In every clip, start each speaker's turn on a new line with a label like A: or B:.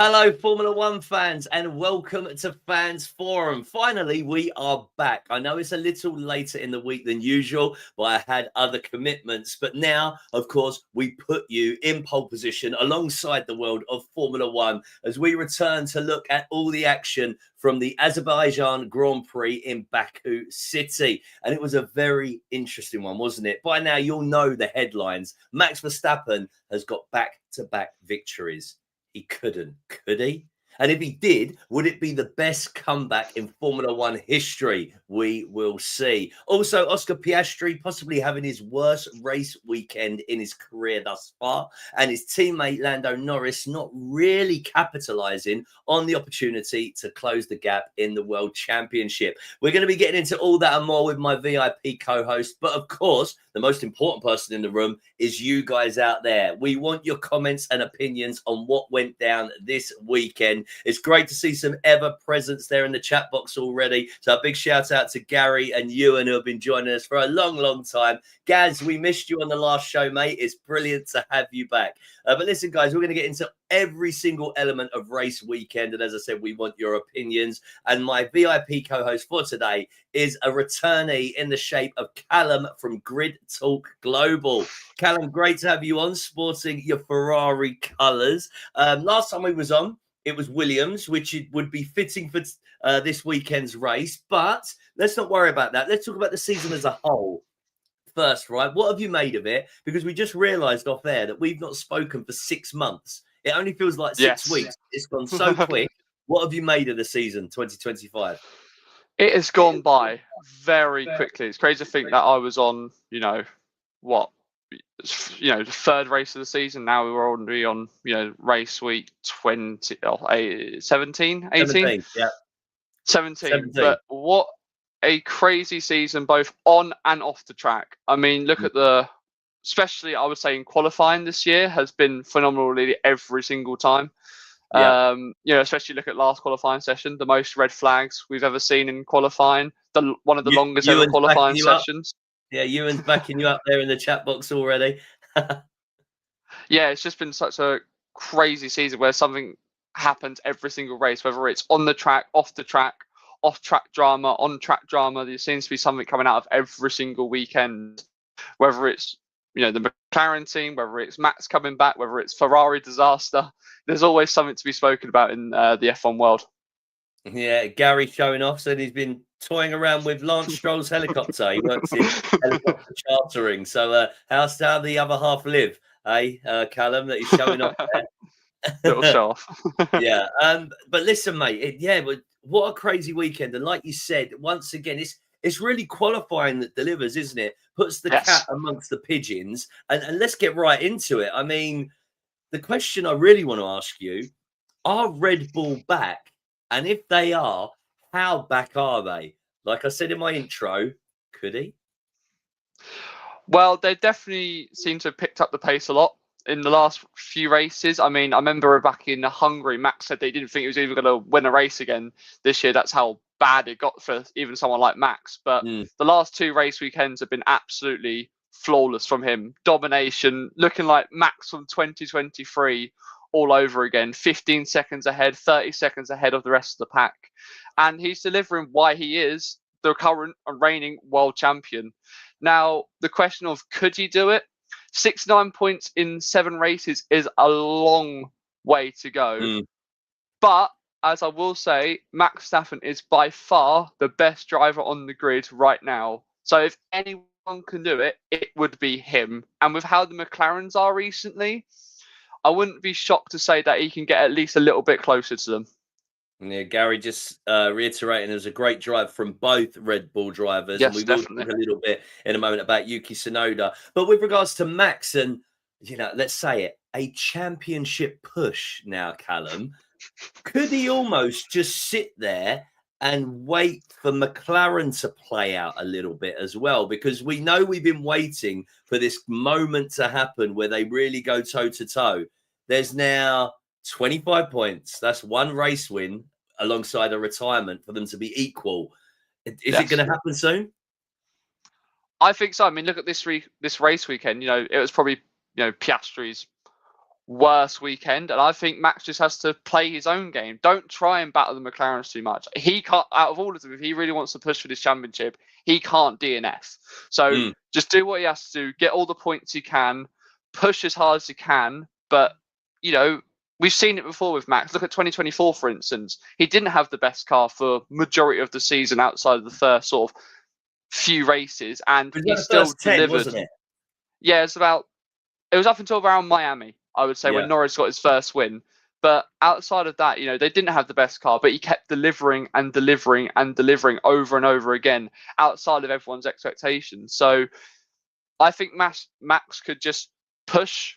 A: Hello, Formula One fans, and welcome to Fans Forum. Finally, we are back. I know it's a little later in the week than usual, but I had other commitments. But now, of course, we put you in pole position alongside the world of Formula One as we return to look at all the action from the Azerbaijan Grand Prix in Baku City. And it was a very interesting one, wasn't it? By now, you'll know the headlines. Max Verstappen has got back-to-back victories. He couldn't, could he? And if he did, would it be the best comeback in Formula One history? We will see. Also, Oscar Piastri possibly having his worst race weekend in his career thus far, and his teammate Lando Norris not really capitalizing on the opportunity to close the gap in the World Championship. We're going to be getting into all that and more with my VIP co-host, but of course, the most important person in the room is you guys out there. We want your comments and opinions on what went down this weekend. It's great to see some ever presence there in the chat box already. So a big shout out to Gary and Ewan who have been joining us for a long time. Gaz, we missed you on the last show, mate. It's brilliant to have you back. But listen, guys, we're going to get into every single element of race weekend. And as I said, we want your opinions. And my VIP co-host for today is a returnee in the shape of Callum from Grid Talk Global. Callum, great to have you on, sporting your Ferrari colours. Last time we was on, it was Williams, which would be fitting for this weekend's race. But let's not worry about that. Let's talk about the season as a whole. First, right? What have you made of it? Because we just realised off air that we've not spoken for 6 months. It only feels like 6 weeks. It's gone so quick. What have you made of the season 2025?
B: It has gone by very quickly. It's crazy to think that I was on, the third race of the season. Now we're already on, race week 17, 18?
A: Yeah.
B: 17. But what a crazy season, both on and off the track. I mean, look at especially I would say in qualifying this year has been phenomenal really every single time.
A: Yeah.
B: Especially look at last qualifying session, the most red flags we've ever seen in qualifying, one of the longest ever qualifying sessions.
A: Yeah, Ewan's backing you up there in the chat box already.
B: Yeah, it's just been such a crazy season where something happens every single race, whether it's on the track, off the track, off-track drama, on-track drama. There seems to be something coming out of every single weekend, whether it's the McLaren team, whether it's Max coming back, whether it's Ferrari disaster. There's always something to be spoken about in the F1 world.
A: Yeah, Gary showing off, said he's been toying around with Lance Stroll's helicopter. He works in helicopter chartering. So how's how the other half live, Callum, that he's showing off there?
B: Little show off.
A: Yeah, but listen, mate, but what a crazy weekend. And like you said, once again, it's really qualifying that delivers, isn't it? Puts the cat amongst the pigeons. And let's get right into it. I mean, the question I really want to ask you, are Red Bull back? And if they are, how back are they? Like I said in my intro, could he?
B: Well, they definitely seem to have picked up the pace a lot in the last few races. I mean, I remember back in Hungary, Max said they didn't think he was even going to win a race again this year. That's how bad it got for even someone like Max. But the last 2 race weekends have been absolutely flawless from him. Domination, looking like Max from 2023 all over again. 15 seconds ahead, 30 seconds ahead of the rest of the pack. And he's delivering why he is the current and reigning world champion. Now, the question of could he do it? 69 points in 7 races is a long way to go. But as I will say, Max Verstappen is by far the best driver on the grid right now. So if anyone can do it, it would be him. And with how the McLarens are recently, I wouldn't be shocked to say that he can get at least a little bit closer to them.
A: Yeah, Gary just reiterating, it was a great drive from both Red Bull drivers.
B: Yes,
A: and we will
B: definitely
A: talk a little bit in a moment about Yuki Tsunoda. But with regards to Max and, let's say it, a championship push now, Callum, could he almost just sit there and wait for McLaren to play out a little bit as well? Because we know we've been waiting for this moment to happen where they really go toe-to-toe. There's now 25 points. That's 1 race win alongside a retirement for them to be equal. Is it going to happen soon?
B: I think so. I mean, look at this race weekend. It was probably Piastri's worse weekend, and I think Max just has to play his own game. Don't try and battle the McLarens too much. He can't, out of all of them, if he really wants to push for this championship, he can't DNF. So just do what he has to do, get all the points he can, push as hard as he can. But, you know, we've seen it before with Max. Look at 2024, for instance. He didn't have the best car for majority of the season outside of the first sort of few races, and he still delivered.
A: Wasn't it?
B: Yeah, it was up until around Miami, I would say, when Norris got his first win. But outside of that, you know, they didn't have the best car, but he kept delivering and delivering and delivering over and over again outside of everyone's expectations. So I think Max could just push,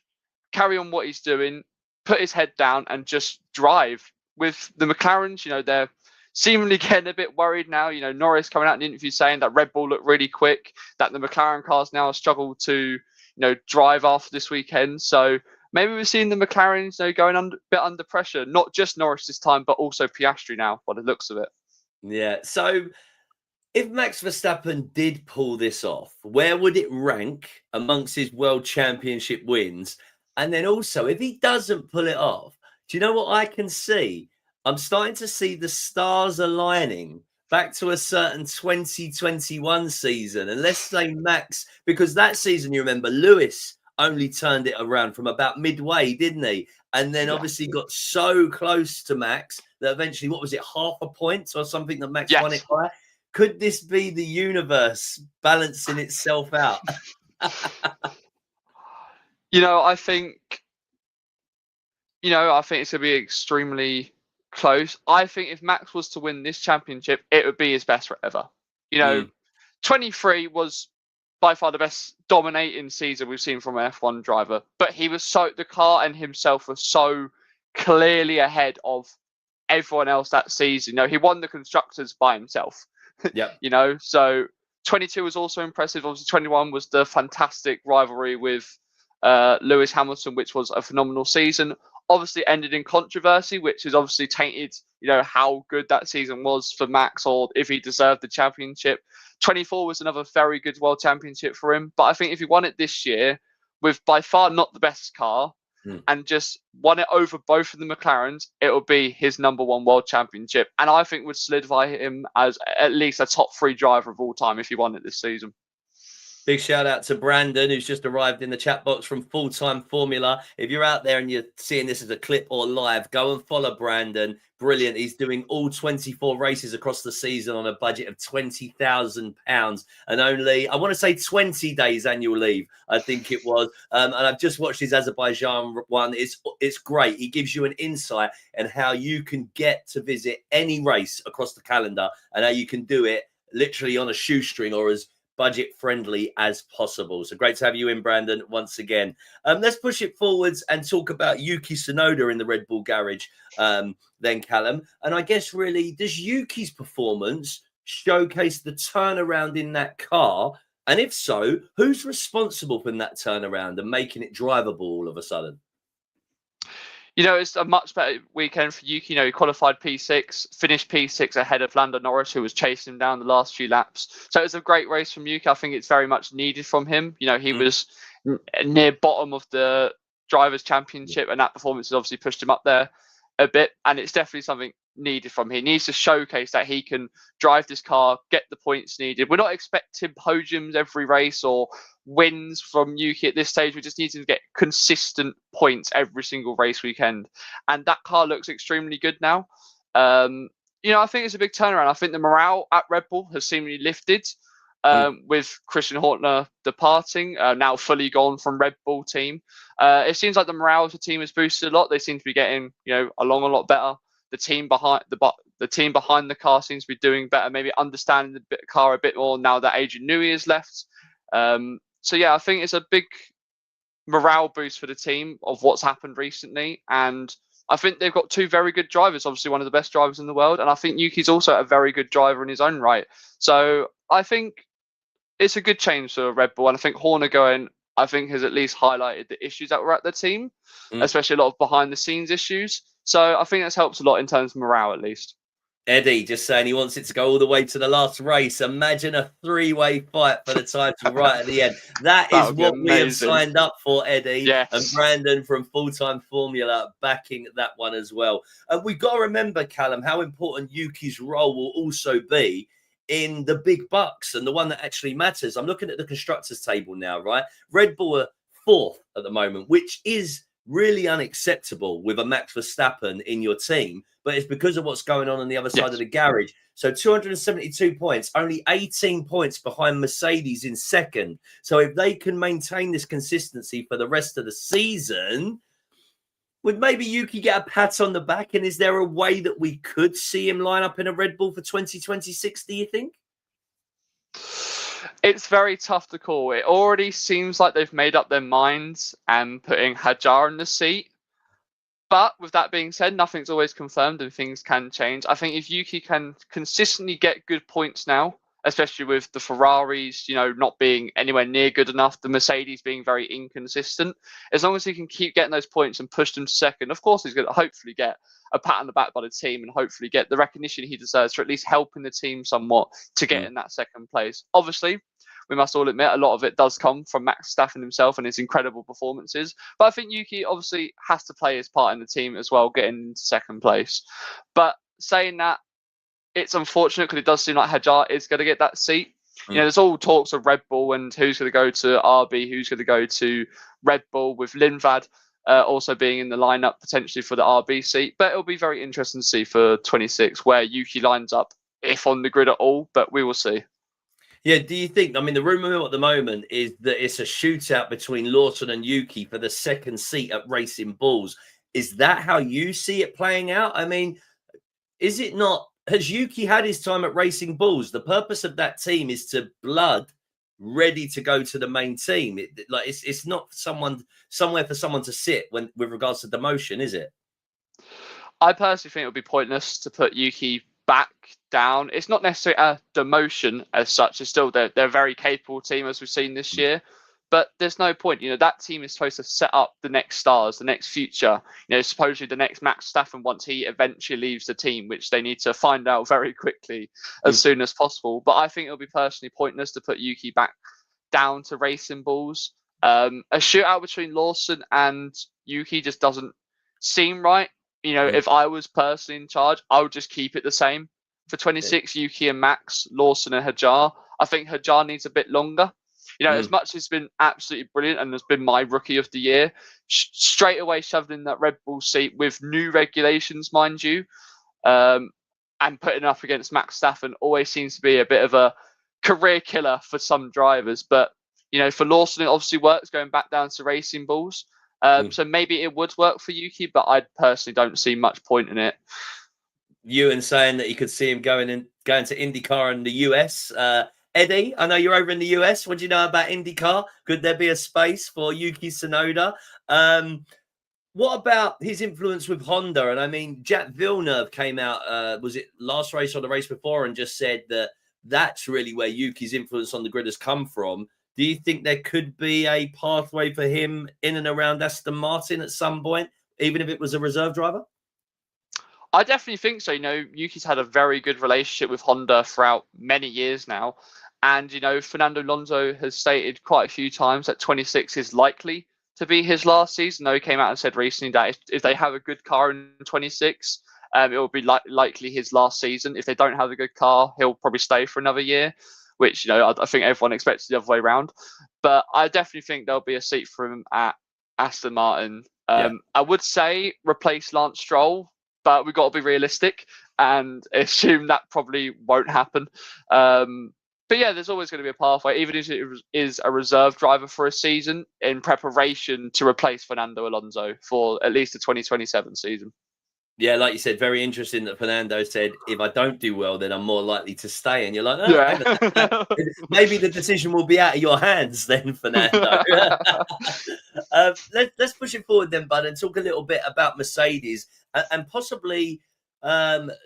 B: carry on what he's doing, put his head down and just drive. With the McLarens, you know, they're seemingly getting a bit worried now. You know, Norris coming out in an interview saying that Red Bull looked really quick, that the McLaren cars now struggle to, drive after this weekend. So maybe we're seeing the McLarens, going a bit under pressure, not just Norris this time, but also Piastri now, by the looks of it.
A: Yeah. So if Max Verstappen did pull this off, where would it rank amongst his world championship wins? And then also, if he doesn't pull it off, do you know what I can see? I'm starting to see the stars aligning back to a certain 2021 season. And let's say Max, because that season, you remember, Lewis only turned it around from about midway, didn't he? And then obviously got so close to Max that eventually, what was it, half a point or something that Max won it by? Could this be the universe balancing itself out?
B: I think it's going to be extremely close. I think if Max was to win this championship, it would be his best ever. 23 was by far the best dominating season we've seen from an F1 driver, but the car and himself were so clearly ahead of everyone else that season. He won the constructors by himself.
A: Yeah.
B: So 22 was also impressive. Obviously 21 was the fantastic rivalry with Lewis Hamilton, which was a phenomenal season. Obviously ended in controversy, which has obviously tainted, how good that season was for Max or if he deserved the championship. 24 was another very good world championship for him. But I think if he won it this year with by far not the best car and just won it over both of the McLarens, it will be his number one world championship. And I think would solidify him as at least a top 3 driver of all time if he won it this season.
A: Big shout out to Brandon, who's just arrived in the chat box from Full Time Formula. If you're out there and you're seeing this as a clip or live, go and follow Brandon. Brilliant. He's doing all 24 races across the season on a budget of £20,000 and only, I want to say 20 days annual leave, I think it was. And I've just watched his Azerbaijan one. It's great. He gives you an insight on how you can get to visit any race across the calendar and how you can do it literally on a shoestring or as budget friendly as possible. So great to have you in, Brandon, once again. Let's push it forwards and talk about Yuki Tsunoda in the Red Bull garage then, Callum. And I guess really, does Yuki's performance showcase the turnaround in that car? And if so, who's responsible for that turnaround and making it drivable all of a sudden?
B: It's a much better weekend for Yuki. He qualified P6, finished P6 ahead of Lando Norris, who was chasing him down the last few laps. So it was a great race from Yuki. I think it's very much needed from him. He was near bottom of the Drivers' Championship, and that performance has obviously pushed him up there a bit. And it's definitely something needed from him. He needs to showcase that he can drive this car, get the points needed. We're not expecting podiums every race or wins from Yuki at this stage. We just need to get consistent points every single race weekend, and that car looks extremely good now. I think it's a big turnaround. I think the morale at Red Bull has seemingly lifted with Christian Horner departing, now fully gone from Red Bull team. It seems like the morale of the team has boosted a lot. They seem to be getting along a lot better. The team behind the car seems to be doing better, maybe understanding the car a bit more now that Adrian Newey has left. So yeah, I think it's a big morale boost for the team of what's happened recently. And I think they've got 2 very good drivers, obviously one of the best drivers in the world. And I think Yuki's also a very good driver in his own right. So I think it's a good change for Red Bull. And I think Horner going, I think, has at least highlighted the issues that were at the team, especially a lot of behind the scenes issues. So I think that's helped a lot in terms of morale, at least.
A: Eddie just saying he wants it to go all the way to the last race. Imagine a three-way fight for the title right at the end. That
B: That
A: is
B: would be
A: what we have
B: amazing.
A: signed up for, Eddie. And
B: Yes.
A: Brandon from Full Time Formula backing that one as well. And we've got to remember, Callum, how important Yuki's role will also be in the big bucks and the one that actually matters. I'm looking at the constructors table now, right? Red Bull are fourth at the moment, which is really unacceptable with a Max Verstappen in your team, but it's because of what's going on the other side of the garage. So 272 points, only 18 points behind Mercedes in second. So if they can maintain this consistency for the rest of the season, would maybe Yuki get a pat on the back? And is there a way that we could see him line up in a Red Bull for 2026, do you think?
B: It's very tough to call. It already seems like they've made up their minds and putting Hajar in the seat. But with that being said, nothing's always confirmed and things can change. I think if Yuki can consistently get good points now, especially with the Ferraris, not being anywhere near good enough, the Mercedes being very inconsistent, as long as he can keep getting those points and push them to second, of course he's going to hopefully get a pat on the back by the team and hopefully get the recognition he deserves for at least helping the team somewhat to get in that second place. Obviously, we must all admit a lot of it does come from Max Verstappen himself and his incredible performances. But I think Yuki obviously has to play his part in the team as well, getting into second place. But saying that, it's unfortunate because it does seem like Hajar is going to get that seat. There's all talks of Red Bull and who's going to go to RB, who's going to go to Red Bull, with Lindvad also being in the lineup potentially for the RB seat. But it'll be very interesting to see for 26 where Yuki lines up, if on the grid at all, but we will see.
A: Yeah, do you think, the rumor mill at the moment is that it's a shootout between Lawson and Yuki for the second seat at Racing Bulls. Is that how you see it playing out? Is it not? Has Yuki had his time at Racing Bulls? The purpose of that team is to blood ready to go to the main team. It's not somewhere for someone to sit with regards to demotion, is it?
B: I personally think it would be pointless to put Yuki back down. It's not necessarily a demotion as such. It's still they're a very capable team, as we've seen this year. But there's no point. That team is supposed to set up the next stars, the next future. Supposedly the next Max Verstappen once he eventually leaves the team, which they need to find out very quickly as soon as possible. But I think it'll be personally pointless to put Yuki back down to Racing Bulls. A shootout between Lawson and Yuki just doesn't seem right. If I was personally in charge, I would just keep it the same. For 26, Yuki and Max, Lawson and Hajar. I think Hajar needs a bit longer. As much as it's been absolutely brilliant and has been my rookie of the year, straight away shoved in that Red Bull seat with new regulations, mind you, and putting up against Max Verstappen always seems to be a bit of a career killer for some drivers. But, for Lawson, it obviously works going back down to Racing Bulls. So maybe it would work for Yuki, but I personally don't see much point in it.
A: Ewan saying that you could see him going to IndyCar in the US. Eddie, I know you're over in the US. What do you know about IndyCar? Could there be a space for Yuki Tsunoda? What about his influence with Honda? And Jack Villeneuve came out, was it last race or the race before, and just said that that's really where Yuki's influence on the grid has come from. Do you think there could be a pathway for him in and around Aston Martin at some point, even if it was a reserve driver?
B: I definitely think so. Yuki's had a very good relationship with Honda throughout many years now. And, Fernando Alonso has stated quite a few times that 26 is likely to be his last season. Though he came out and said recently that if they have a good car in 26, it will be likely his last season. If they don't have a good car, he'll probably stay for another year, which, I think everyone expects the other way around. But I definitely think there'll be a seat for him at Aston Martin. I would say replace Lance Stroll, but we've got to be realistic and assume that probably won't happen. But yeah, there's always going to be a pathway, even if it is a reserve driver for a season in preparation to replace Fernando Alonso for at least the 2027 season.
A: Yeah, like you said, very interesting that Fernando said, if I don't do well, then I'm more likely to stay. And you're like, oh, maybe the decision will be out of your hands then, Fernando. Let's push it forward then, bud, and talk a little bit about Mercedes and possibly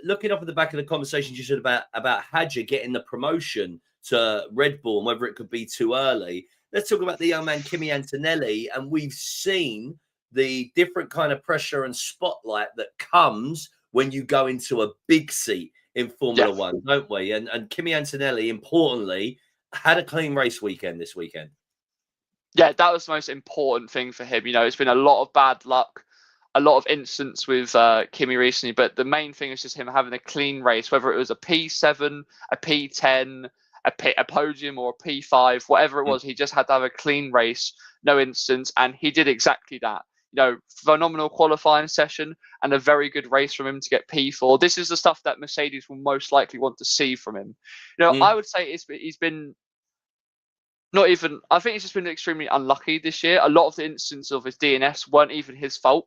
A: looking up at the back of the conversation you said about Hadjar getting the promotion to Red Bull and whether it could be too early. Let's talk about the young man, Kimi Antonelli, and we've seen the different kind of pressure and spotlight that comes when you go into a big seat in Formula One, don't we? And Kimi Antonelli, importantly, had a clean race weekend this weekend.
B: Yeah, that was the most important thing for him. It's been a lot of bad luck, a lot of incidents with Kimi recently, but the main thing is just him having a clean race, whether it was a P7, a P10, a podium, or a P5, whatever it was. He just had to have a clean race, no incidents, and he did exactly that. Phenomenal qualifying session and a very good race from him to get P4. This is the stuff that Mercedes will most likely want to see from him. I would say he's been not even. I think he's just been extremely unlucky this year. A lot of the instances of his DNS weren't even his fault.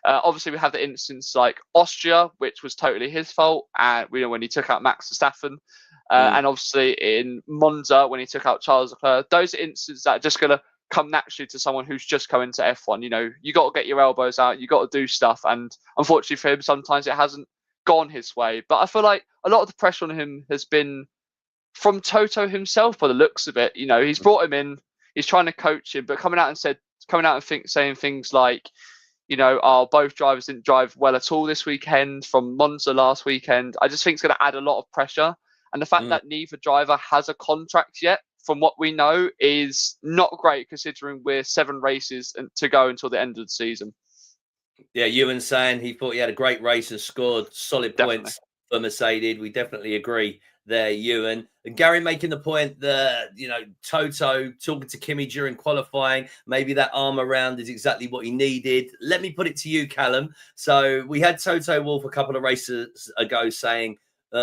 B: Obviously, we have the instance like Austria, which was totally his fault, and when he took out Max Verstappen, and obviously in Monza when he took out Charles Leclerc. Those are instances that are just going to come naturally to someone who's just coming to F1. You got to get your elbows out, you got to do stuff, and unfortunately for him, sometimes it hasn't gone his way. But I feel like a lot of the pressure on him has been from Toto himself, by the looks of it. He's brought him in, he's trying to coach him, but coming out and saying things like, both drivers didn't drive well at all this weekend from Monza last weekend. I just think it's going to add a lot of pressure. And the fact that neither driver has a contract yet, from what we know, is not great considering we're 7 races to go until the end of the season.
A: Yeah, Ewan saying he thought he had a great race and scored solid points for Mercedes. We definitely agree there, Ewan. And Gary making the point that, Toto talking to Kimi during qualifying, maybe that arm around is exactly what he needed. Let me put it to you, Callum. So we had Toto Wolff a couple of races ago saying,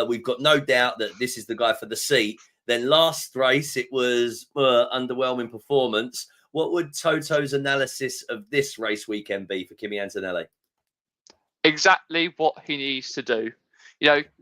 A: we've got no doubt that this is the guy for the seat. Then last race, it was underwhelming performance. What would Toto's analysis of this race weekend be for Kimi Antonelli?
B: Exactly what he needs to do.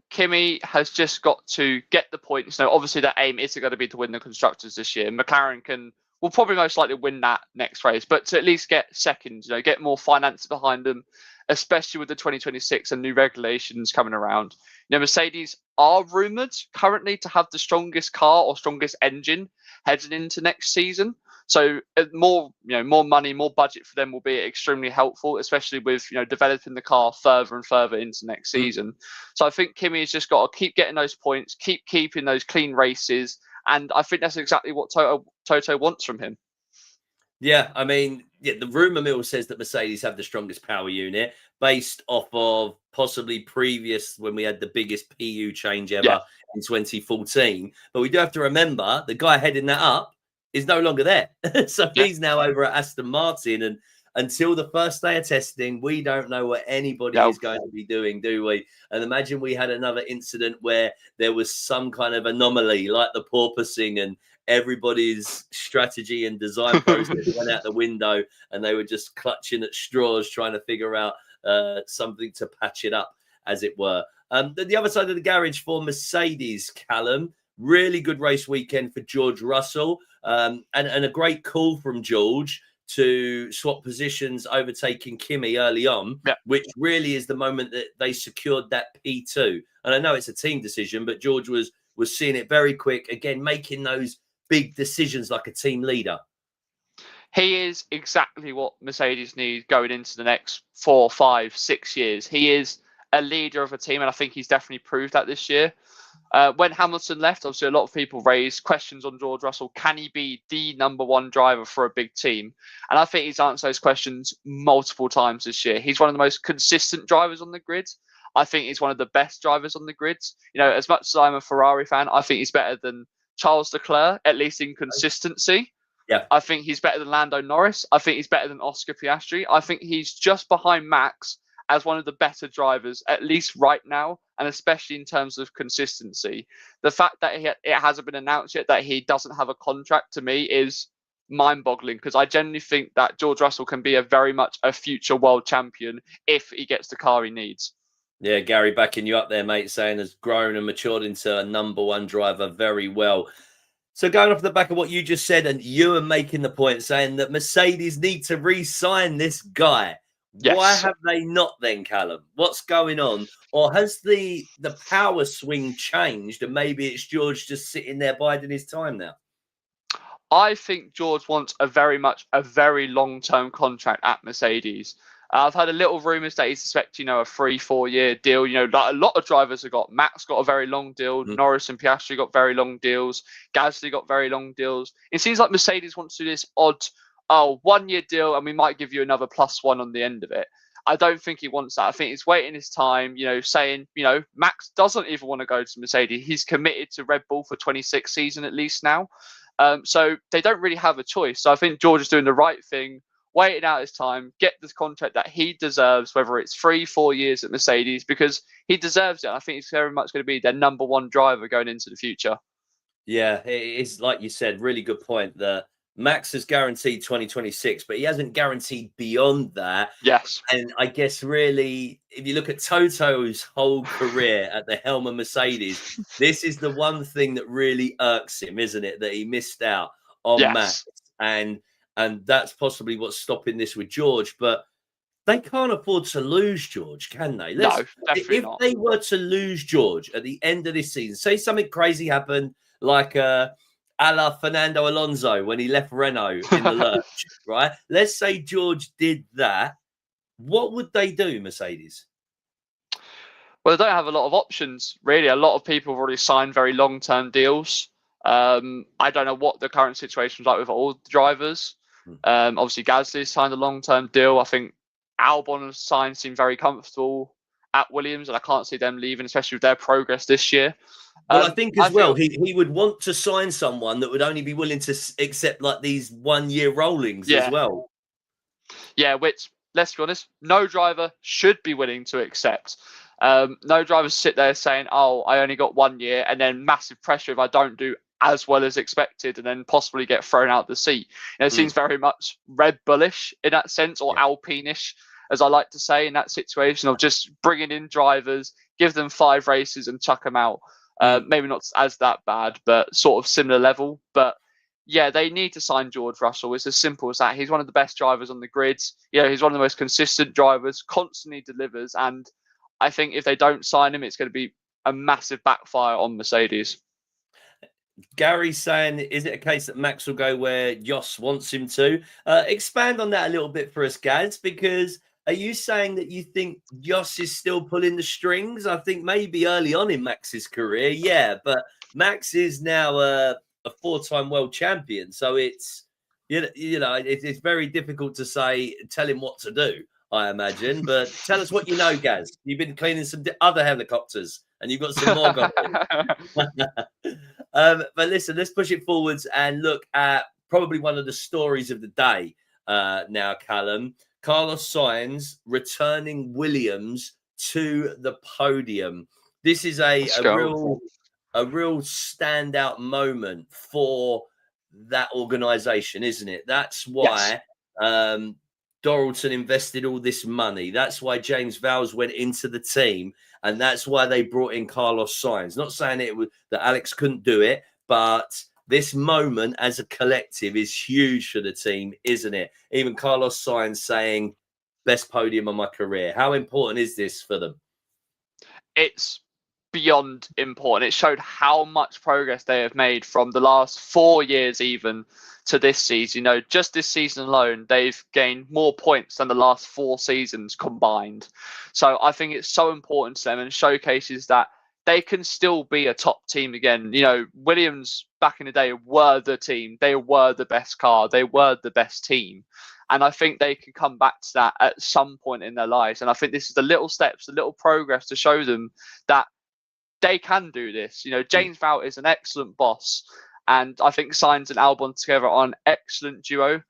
B: Kimi has just got to get the points. Obviously, their aim is going to be to win the Constructors this year. McLaren will probably most likely win that next race, but to at least get second, get more finance behind them, especially with the 2026 and new regulations coming around. Mercedes are rumoured currently to have the strongest car or strongest engine heading into next season. So more money, more budget for them will be extremely helpful, especially with developing the car further and further into next season. So I think Kimi has just got to keep getting those points, keep keeping those clean races, and I think that's exactly what Toto wants from him.
A: Yeah, I mean, the rumour mill says that Mercedes have the strongest power unit based off of possibly previous when we had the biggest PU change ever in 2014. But we do have to remember the guy heading that up is no longer there. So he's now over at Aston Martin. And until the first day of testing, we don't know what anybody is going to be doing, do we? And imagine we had another incident where there was some kind of anomaly like the porpoising and everybody's strategy and design process went out the window and they were just clutching at straws trying to figure out something to patch it up, as it were. The other side of the garage for Mercedes, Callum, really good race weekend for George Russell, and a great call from George to swap positions, overtaking Kimi early on, which really is the moment that they secured that P2. And I know it's a team decision, but George was seeing it very quick, again, making those big decisions like a team leader.
B: He is exactly what Mercedes need going into the next 4, 5, 6 years. He is a leader of a team, and I think he's definitely proved that this year. When Hamilton left, obviously a lot of people raised questions on George Russell. Can he be the #1 driver for a big team? And I think he's answered those questions multiple times this year. He's one of the most consistent drivers on the grid. I think he's one of the best drivers on the grid. As much as I'm a Ferrari fan, I think he's better than Charles Leclerc, at least in consistency.
A: Yeah,
B: I think he's better than Lando Norris. I think he's better than Oscar Piastri. I think he's just behind Max as one of the better drivers, at least right now, and especially in terms of consistency. The fact that it hasn't been announced yet that he doesn't have a contract, to me, is mind-boggling, because I genuinely think that George Russell can be very much a future world champion if he gets the car he needs.
A: Yeah, Gary, backing you up there, mate, saying has grown and matured into a #1 driver very well. So going off the back of what you just said, and you are making the point saying that Mercedes need to re-sign this guy. Yes. Why have they not then, Callum? What's going on? Or has the power swing changed and maybe it's George just sitting there biding his time now?
B: I think George wants a very long-term contract at Mercedes. I've heard a little rumours that he's expecting, a 3-4 year deal. Like a lot of drivers have got. Max got a very long deal.
A: Mm.
B: Norris and Piastri got very long deals. Gasly got very long deals. It seems like Mercedes wants to do this odd, 1 year deal, and we might give you another +1 on the end of it. I don't think he wants that. I think he's waiting his time, saying, Max doesn't even want to go to Mercedes. He's committed to Red Bull for 26 season at least now. So they don't really have a choice. So I think George is doing the right thing, waiting out his time, get the contract that he deserves, whether it's 3-4 years at Mercedes, because he deserves it. I think he's very much going to be their number one driver going into the future.
A: Yeah, it's like you said, really good point that Max has guaranteed 2026, but he hasn't guaranteed beyond that.
B: Yes.
A: And I guess really, if you look at Toto's whole career at the helm of Mercedes, this is the one thing that really irks him, isn't it? That he missed out on Max. And that's possibly what's stopping this with George. But they can't afford to lose George, can they?
B: No, definitely
A: if
B: not.
A: they were to lose George at the end of this season, say something crazy happened, like a la Fernando Alonso when he left Renault in the lurch, right? Let's say George did that. What would they do, Mercedes?
B: Well, they don't have a lot of options, really. A lot of people have already signed very long-term deals. I don't know what the current situation is like with all the drivers. Obviously, Gasly signed a long-term deal. I think Albon's sign seemed very comfortable at Williams, and I can't see them leaving, especially with their progress this year.
A: Well, I think as well, he would want to sign someone that would only be willing to accept like these 1 year rollings as well.
B: Yeah, which, let's be honest, no driver should be willing to accept. No drivers sit there saying, "Oh, I only got 1 year," and then massive pressure if I don't do as well as expected, and then possibly get thrown out the seat. It seems very much Red Bullish in that sense, or Alpine-ish, as I like to say, in that situation of just bringing in drivers, give them 5 races and chuck them out. Maybe not as that bad, but sort of similar level. But yeah, they need to sign George Russell. It's as simple as that. He's one of the best drivers on the grids. He's one of the most consistent drivers, constantly delivers. And I think if they don't sign him, it's going to be a massive backfire on Mercedes.
A: Gary's saying, is it a case that Max will go where Jos wants him to? Expand on that a little bit for us, Gaz, because are you saying that you think Jos is still pulling the strings? I think maybe early on in Max's career, but Max is now a 4-time world champion, so it's it's very difficult to tell him what to do, I imagine. But tell us what you know, Gaz. You've been cleaning some other helicopters, and you've got some more going. But listen, let's push it forwards and look at probably one of the stories of the day now, Callum. Carlos Sainz returning Williams to the podium. This is a real standout moment for that organization, isn't it? That's why Doralton invested all this money. That's why James Vowles went into the team, and that's why they brought in Carlos Sainz. Not saying that Alex couldn't do it, but this moment as a collective is huge for the team, isn't it? Even Carlos Sainz saying, best podium of my career. How important is this for them?
B: It's beyond important. It showed how much progress they have made from the last 4 years even to this season. Just this season alone, they've gained more points than the last 4 seasons combined. So I think it's so important to them and showcases that they can still be a top team again. Williams back in the day were the team. They were the best car. They were the best team. And I think they can come back to that at some point in their lives. And I think this is the little steps, the little progress to show them that they can do this. James Vowles is an excellent boss. And I think Sainz and Albon together are an excellent duo.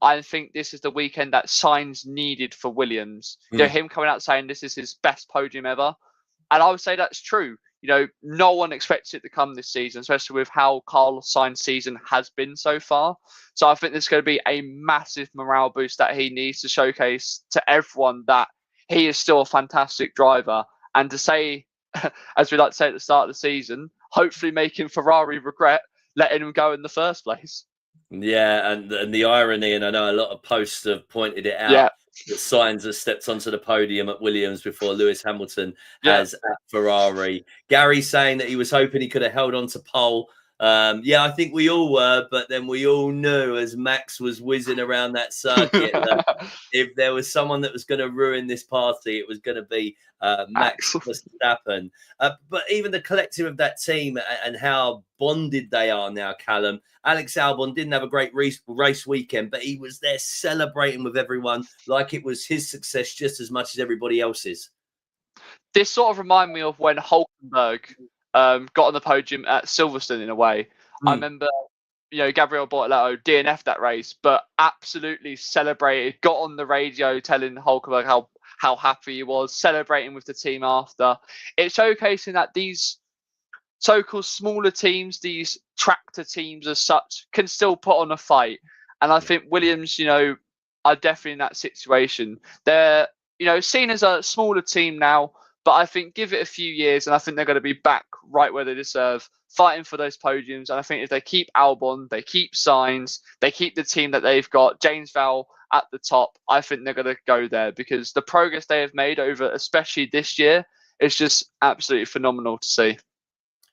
B: I think this is the weekend that Sainz needed for Williams. Him coming out saying this is his best podium ever. And I would say that's true. No one expects it to come this season, especially with how Carlos Sainz's season has been so far. So I think there's going to be a massive morale boost that he needs to showcase to everyone that he is still a fantastic driver. And to say, as we like to say at the start of the season, hopefully making Ferrari regret letting him go in the first place.
A: Yeah, and the irony, and I know a lot of posts have pointed it out, that Sainz has stepped onto the podium at Williams before Lewis Hamilton has at Ferrari. Gary saying that he was hoping he could have held on to pole Yeah, I think we all were, but then we all knew as Max was whizzing around that circuit that if there was someone that was going to ruin this party, it was going to be Max
B: Axel.
A: Verstappen. But even the collective of that team and how bonded they are now, Callum. Alex Albon didn't have a great race weekend, but he was there celebrating with everyone like it was his success just as much as everybody else's.
B: This sort of reminded me of when Hulkenberg got on the podium at Silverstone in a way. I remember, Gabriel Bortoleto DNF'd that race, but absolutely celebrated, got on the radio telling Hulkenberg how happy he was, celebrating with the team after. It's showcasing that these so-called smaller teams, these tractor teams as such, can still put on a fight. And I think Williams, are definitely in that situation. They're, seen as a smaller team now, but I think give it a few years and I think they're going to be back right where they deserve, fighting for those podiums. And I think if they keep Albon, they keep Sainz, they keep the team that they've got, James Vowell at the top, I think they're going to go there because the progress they have made over, especially this year, is just absolutely phenomenal to see.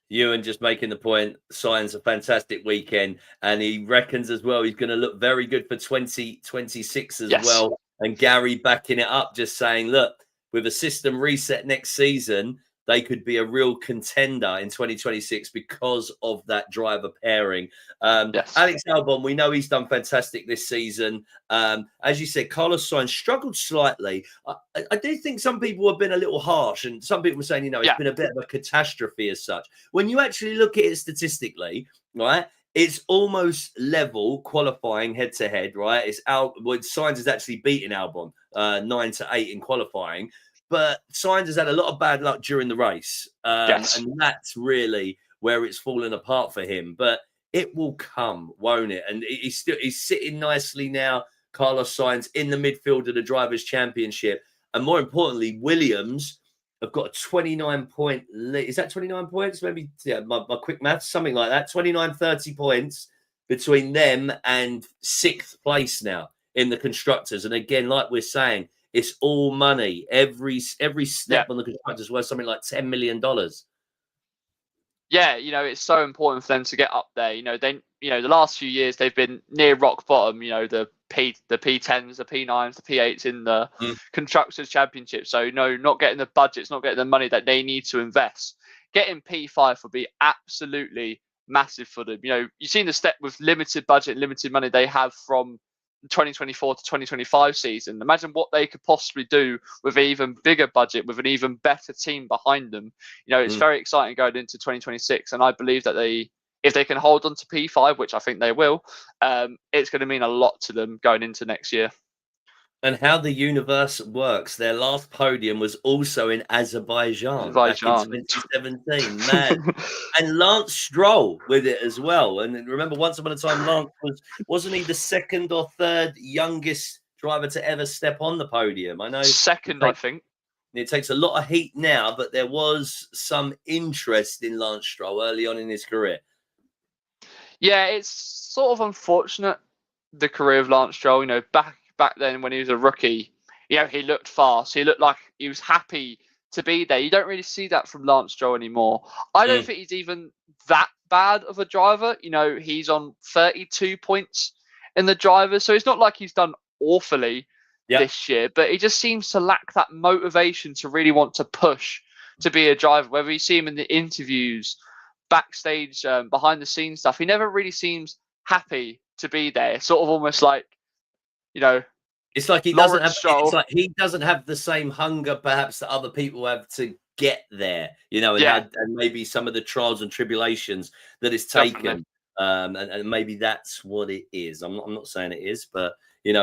A: Ewan just making the point, Sainz a fantastic weekend, and he reckons as well he's going to look very good for 2026 as well. And Gary backing it up, just saying, look, with a system reset next season, they could be a real contender in 2026 because of that driver pairing. Alex Albon, we know he's done fantastic this season. As you said, Carlos Sainz struggled slightly. I do think some people have been a little harsh, and some people were saying, it's been a bit of a catastrophe as such. When you actually look at it statistically, right, it's almost level qualifying head to head, right? It's Sainz has actually beaten Albon 9-8 in qualifying. But Sainz has had a lot of bad luck during the race. And that's really where it's fallen apart for him. But it will come, won't it? And he's sitting nicely now, Carlos Sainz, in the midfield of the Drivers' Championship. And more importantly, Williams have got a 29-point lead. Is that 29 points? Maybe, my quick maths, something like that. 30 points between them and 6th place now in the Constructors. And again, like we're saying, it's all money. Every step on the Constructors worth something like $10 million.
B: Yeah, it's so important for them to get up there. The last few years they've been near rock bottom. The P10s, the P9s, the P8s in the Constructors' Championship. So not getting the budgets, not getting the money that they need to invest. Getting P5 would be absolutely massive for them. You've seen the step with limited budget, limited money they have from 2024 to 2025 season. Imagine what they could possibly do with an even bigger budget, with an even better team behind them. It's very exciting going into 2026, and I believe that if they can hold on to P5, which I think they will, it's going to mean a lot to them going into next year.
A: And how the universe works. Their last podium was also in Azerbaijan. Back in 2017. Mad. And Lance Stroll with it as well. And remember, once upon a time, Lance wasn't he the 2nd or 3rd youngest driver to ever step on the podium? I know.
B: 2nd, I think.
A: It takes a lot of heat now, but there was some interest in Lance Stroll early on in his career.
B: Yeah, it's sort of unfortunate, the career of Lance Stroll. Back then when he was a rookie, he looked fast. He looked like he was happy to be there. You don't really see that from Lance Stroll anymore. I don't think he's even that bad of a driver. He's on 32 points in the drivers, so it's not like he's done awfully this year, but he just seems to lack that motivation to really want to push to be a driver. Whether you see him in the interviews, backstage, behind the scenes stuff, he never really seems happy to be there. Sort of almost like,
A: it's like he doesn't have. It's like he doesn't have the same hunger, perhaps, that other people have to get there. And maybe some of the trials and tribulations that it's taken, and maybe that's what it is. I'm not saying it is, but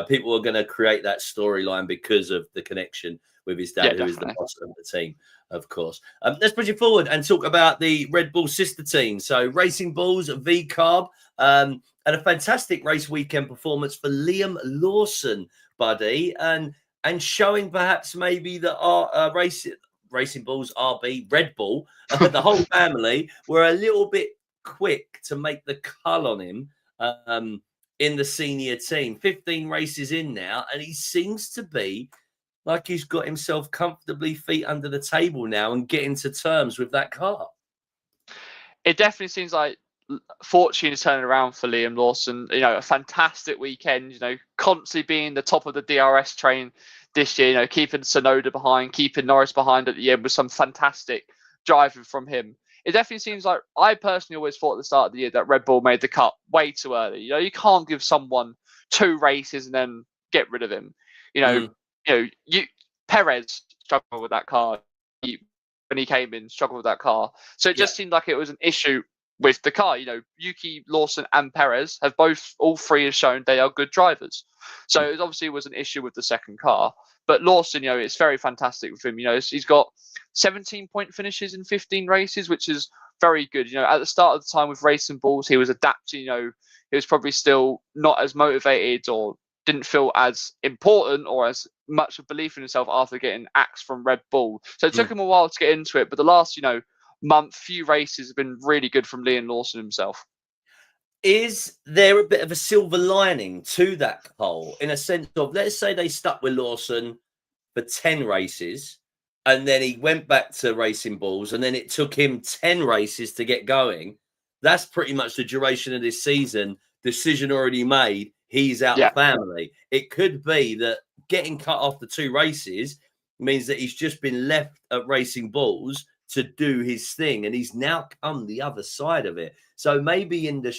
A: people are going to create that storyline because of the connection with his dad, who is the boss of the team, of course. Let's push it forward and talk about the Red Bull sister team. So Racing Bulls, V-Carb, and a fantastic race weekend performance for Liam Lawson, buddy, and showing perhaps maybe that our Racing Bulls, RB, Red Bull, the whole family were a little bit quick to make the cull on him in the senior team. 15 races in now, and he seems to be like he's got himself comfortably feet under the table now and getting to terms with that car.
B: It definitely seems like fortune is turning around for Liam Lawson. A fantastic weekend. Constantly being the top of the DRS train this year. Keeping Tsunoda behind, keeping Norris behind at the end with some fantastic driving from him. It definitely seems like, I personally always thought at the start of the year that Red Bull made the cut way too early. You can't give someone 2 races and then get rid of him. Perez struggled with that car when he came in, struggled with that car. So it just seemed like it was an issue with the car. Yuki, Lawson, and Perez have all 3 have shown they are good drivers. So it obviously was an issue with the second car. But Lawson, it's very fantastic with him. He's got 17-point finishes in 15 races, which is very good. At the start of the time with Racing Bulls, he was adapting. He was probably still not as motivated or didn't feel as important or as much of belief in himself after getting axed from Red Bull. So it took him a while to get into it. But the last, month, few races have been really good from Liam Lawson himself.
A: Is there a bit of a silver lining to that, Cole, in a sense of, let's say they stuck with Lawson for 10 races and then he went back to Racing Bulls and then it took him 10 races to get going? That's pretty much the duration of this season. Decision already made. He's out the family. It could be that getting cut off the 2 races means that he's just been left at Racing Bulls to do his thing, and he's now come the other side of it. So maybe in the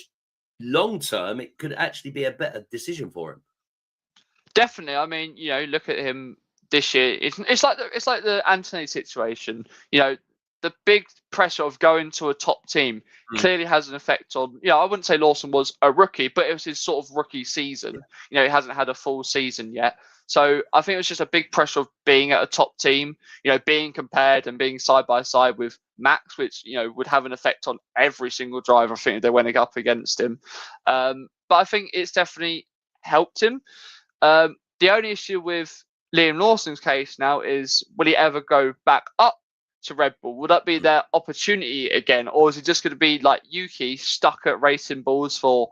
A: long term, it could actually be a better decision for him.
B: Definitely. I mean, look at him this year. It's like the Anthony situation. The big pressure of going to a top team clearly has an effect on. I wouldn't say Lawson was a rookie, but it was his sort of rookie season. He hasn't had a full season yet. So I think it was just a big pressure of being at a top team, being compared and being side by side with Max, which, would have an effect on every single driver, I think, if they went up against him. But I think it's definitely helped him. The only issue with Liam Lawson's case now is, will he ever go back up to Red Bull? Would that be their opportunity again? Or is he just going to be like Yuki, stuck at Racing Bulls for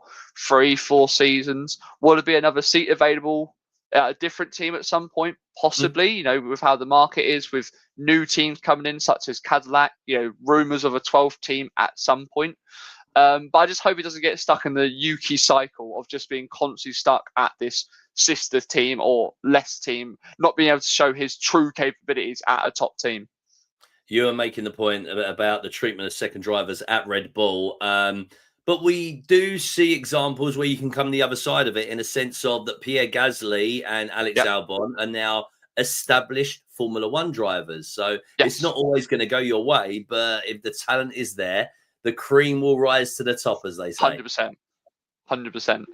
B: 3-4 seasons? Will there be another seat available at a different team at some point? Possibly, with how the market is, with new teams coming in, such as Cadillac, rumours of a 12th team at some point. But I just hope he doesn't get stuck in the Yuki cycle of just being constantly stuck at this sister team or less team, not being able to show his true capabilities at a top team.
A: You are making the point about the treatment of second drivers at Red Bull. But we do see examples where you can come the other side of it, in a sense of that Pierre Gasly and Alex Albon are now established Formula One drivers. So it's not always going to go your way, but if the talent is there, the cream will rise to the top, as they say.
B: 100%.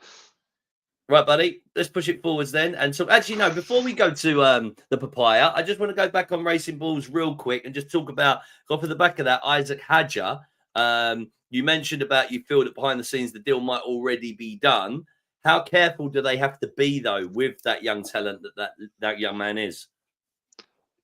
A: Right, buddy, let's push it forwards then. And so, actually, no, before we go to the papaya, I just want to go back on Racing Bulls real quick and just talk about, off of the back of that, Isaac Hadjar. You mentioned about, you feel that behind the scenes the deal might already be done. How careful do they have to be, though, with that young talent that young man is?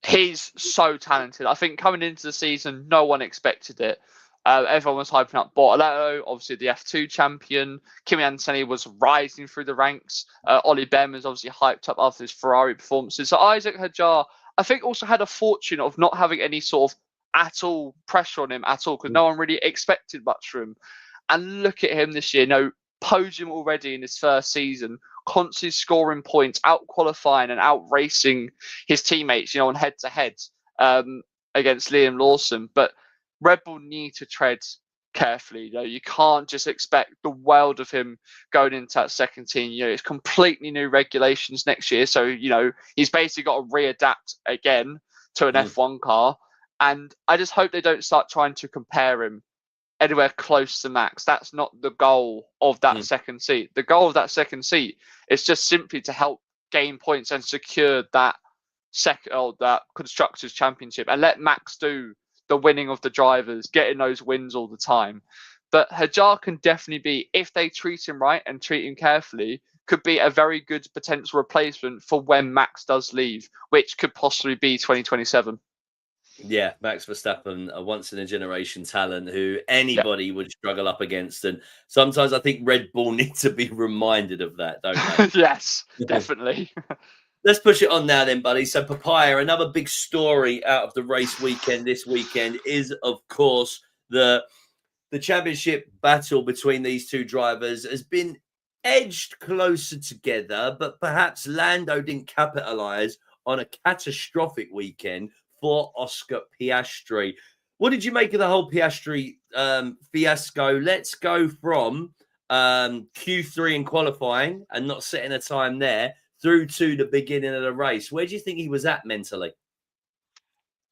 B: He's so talented. I think coming into the season, no one expected it. Everyone was hyping up Bortoletto, obviously the F2 champion. Kimi Antonelli was rising through the ranks. Ollie Ben was obviously hyped up after his Ferrari performances. So Isaac Hadjar, I think, also had a fortune of not having any sort of at all pressure on him at all, because no one really expected much from him. And look at him this year, podium already in his first season, constantly scoring points, out qualifying and out racing his teammates, on head to head against Liam Lawson. But Red Bull need to tread carefully. You can't just expect the world of him going into that second team. It's completely new regulations next year, so he's basically got to readapt again to an F1 car. And I just hope they don't start trying to compare him anywhere close to Max. That's not the goal of that second seat. The goal of that second seat is just simply to help gain points and secure that that Constructors' Championship, and let Max do the winning of the drivers, getting those wins all the time. But Hadjar can definitely be, if they treat him right and treat him carefully, could be a very good potential replacement for when Max does leave, which could possibly be 2027.
A: Yeah, Max Verstappen, a once-in-a-generation talent who anybody would struggle up against. And sometimes I think Red Bull need to be reminded of that, don't they?
B: Yes, definitely.
A: Let's push it on now then, buddy. So Papaya, another big story out of the race weekend this weekend is, of course, the the championship battle between these two drivers has been edged closer together, but perhaps Lando didn't capitalize on a catastrophic weekend for Oscar Piastri. What did you make of the whole Piastri fiasco? Let's go from Q3 in qualifying and not setting a time there through to the beginning of the race. Where do you think he was at mentally?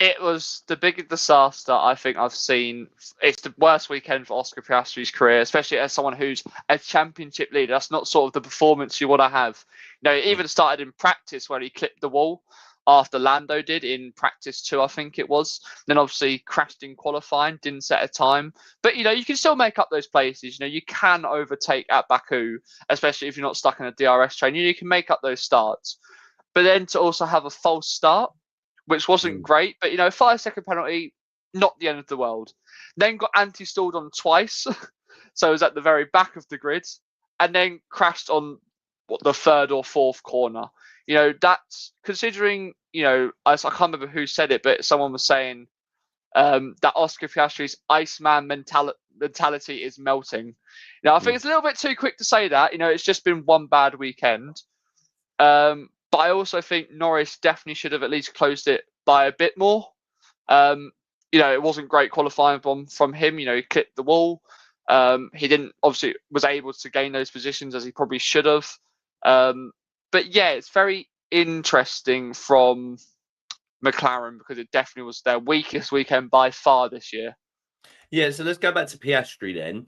B: It was the biggest disaster I think I've seen. It's the worst weekend for Oscar Piastri's career, especially as someone who's a championship leader. That's not sort of the performance you want to have. It even started in practice where he clipped the wall after Lando did in practice 2, I think it was. Then obviously crashed in qualifying, didn't set a time. But, you can still make up those places. You can overtake at Baku, especially if you're not stuck in a DRS train. You can make up those starts. But then to also have a false start, which wasn't great, but 5-second penalty, not the end of the world. Then got anti-stalled on twice, so it was at the very back of the grid, and then crashed on the 3rd or 4th corner. That's considering, I can't remember who said it, but someone was saying that Oscar Piastri's Iceman mentality is melting. I think it's a little bit too quick to say that. It's just been one bad weekend. But I also think Norris definitely should have at least closed it by a bit more. It wasn't great qualifying from him. He clipped the wall. He didn't obviously was able to gain those positions as he probably should have. But yeah, it's very interesting from McLaren because it definitely was their weakest weekend by far this year.
A: Yeah, so let's go back to Piastri then.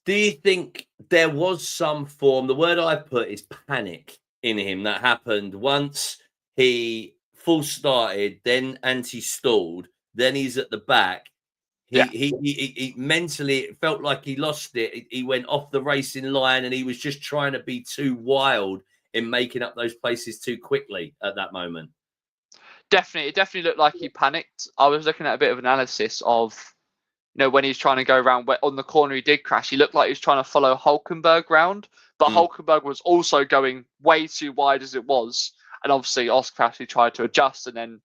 A: Do you think there was some form, the word I put is panic in him that happened once he full started, then anti-stalled, then he's at the back. He mentally, it felt like he lost it. He went off the racing line and he was just trying to be too wild in making up those places too quickly at that moment.
B: Definitely. It definitely looked like he panicked. I was looking at a bit of analysis of, when he's trying to go around on the corner he did crash, he looked like he was trying to follow Hulkenberg round, but Hulkenberg was also going way too wide as it was. And obviously Oscar actually tried to adjust and then,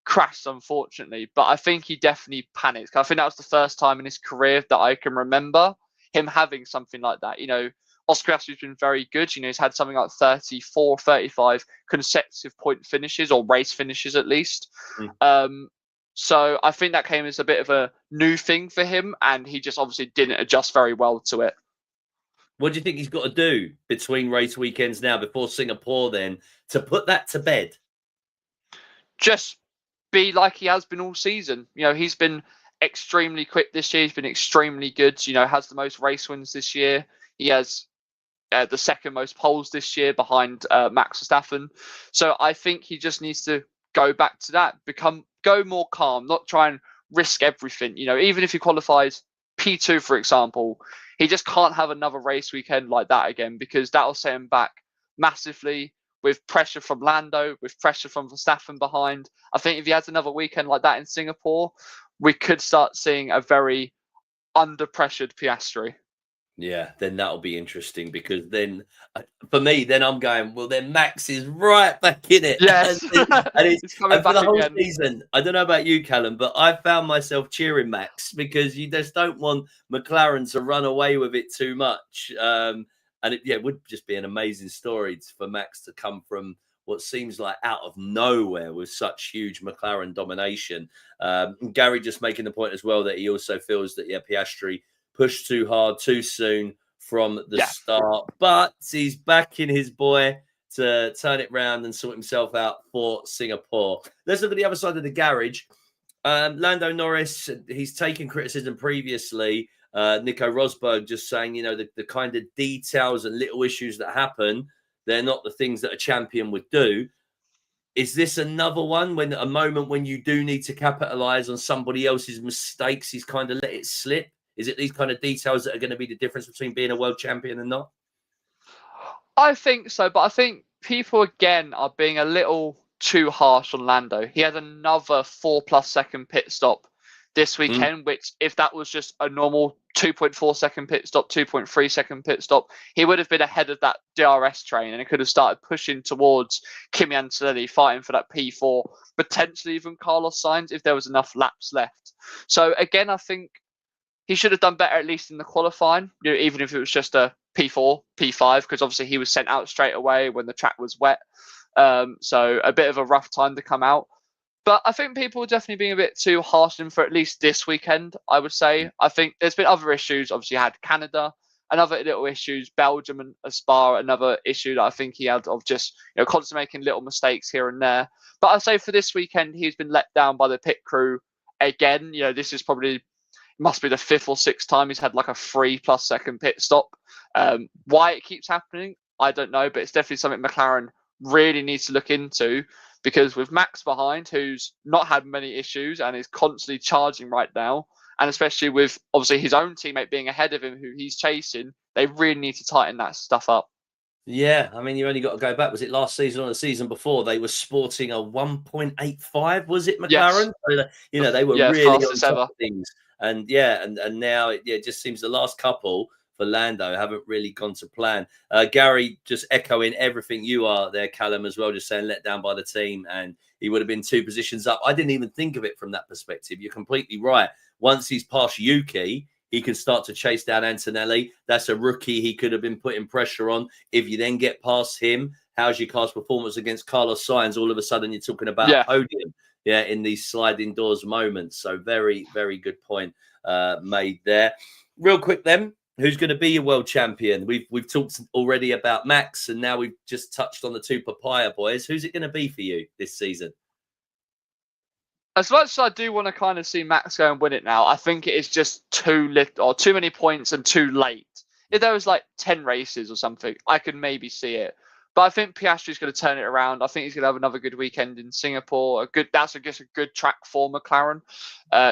B: crashed, unfortunately. But I think he definitely panicked. I think that was the first time in his career that I can remember him having something like that. Oscar Piastri's been very good. He's had something like 34, 35 consecutive point finishes or race finishes at least. So I think that came as a bit of a new thing for him, and he just obviously didn't adjust very well to it.
A: What do you think he's got to do between race weekends now, before Singapore, then, to put that to bed?
B: Just be like he has been all season. He's been extremely quick this year. He's been extremely good. Has the most race wins this year. He has the second most poles this year behind Max Verstappen. So I think he just needs to go back to that, go more calm, not try and risk everything. Even if he qualifies P2, for example, he just can't have another race weekend like that again, because that'll set him back massively with pressure from Lando, with pressure from Verstappen behind. I think if he has another weekend like that in Singapore, we could start seeing a very under-pressured Piastri.
A: Yeah, then that'll be interesting, because then, for me, then I'm going, well, then Max is right back in it.
B: Yes,
A: and
B: coming
A: for
B: back
A: the whole
B: again.
A: season, I don't know about you, Callum, but I found myself cheering Max, because you just don't want McLaren to run away with it too much. And it would just be an amazing story for Max to come from what seems like out of nowhere with such huge McLaren domination. Gary just making the point as well that he also feels that, Piastri pushed too hard too soon from the start, but he's backing his boy to turn it round and sort himself out for Singapore. Let's look at the other side of the garage. Lando Norris, he's taken criticism previously. Nico Rosberg just saying, the kind of details and little issues that happen, they're not the things that a champion would do. Is this another one, a moment when you do need to capitalize on somebody else's mistakes, he's kind of let it slip? Is it these kind of details that are going to be the difference between being a world champion and not?
B: I think so, but I think people, again, are being a little too harsh on Lando. He had another 4+ second pit stop this weekend, which, if that was just a normal 2.4 second pit stop, 2.3 second pit stop, he would have been ahead of that DRS train, and it could have started pushing towards Kimi Antonelli, fighting for that P4, potentially even Carlos Sainz if there was enough laps left. So again, I think he should have done better at least in the qualifying, even if it was just a P4, P5, because obviously he was sent out straight away when the track was wet. So a bit of a rough time to come out. But I think people are definitely being a bit too harsh on him for at least this weekend, I would say. I think there's been other issues. Obviously, you had Canada, and other little issues. Belgium and Spa, another issue that I think he had of just constantly making little mistakes here and there. But I'd say for this weekend, he's been let down by the pit crew again. This is probably must be the 5th or 6th time he's had like a 3+ second pit stop. Why it keeps happening, I don't know, but it's definitely something McLaren really needs to look into, because with Max behind, who's not had many issues and is constantly charging right now, and especially with obviously his own teammate being ahead of him who he's chasing, they really need to tighten that stuff up.
A: Yeah, I mean, you only got to go back. Was it last season or the season before? They were sporting a 1.85, was it, McLaren?
B: Yes.
A: So, they were really on
B: fastest
A: top
B: ever.
A: of things. And yeah, and now it just seems the last couple for Lando haven't really gone to plan. Gary, just echoing everything you are there, Callum, as well, just saying let down by the team, and he would have been 2 positions up. I didn't even think of it from that perspective. You're completely right. Once he's past Yuki, he can start to chase down Antonelli. That's a rookie he could have been putting pressure on. If you then get past him, how's your car's performance against Carlos Sainz? All of a sudden, you're talking about a podium, in these sliding doors moments. So very, very good point made there. Real quick then, who's going to be your world champion? We've talked already about Max, and now we've just touched on the 2 Papaya boys. Who's it going to be for you this season?
B: As much as I do want to kind of see Max go and win it now, I think it is just too little or too many points and too late. If there was like 10 races or something, I could maybe see it. But I think Piastri's going to turn it around. I think he's going to have another good weekend in Singapore. That's just a good track for McLaren,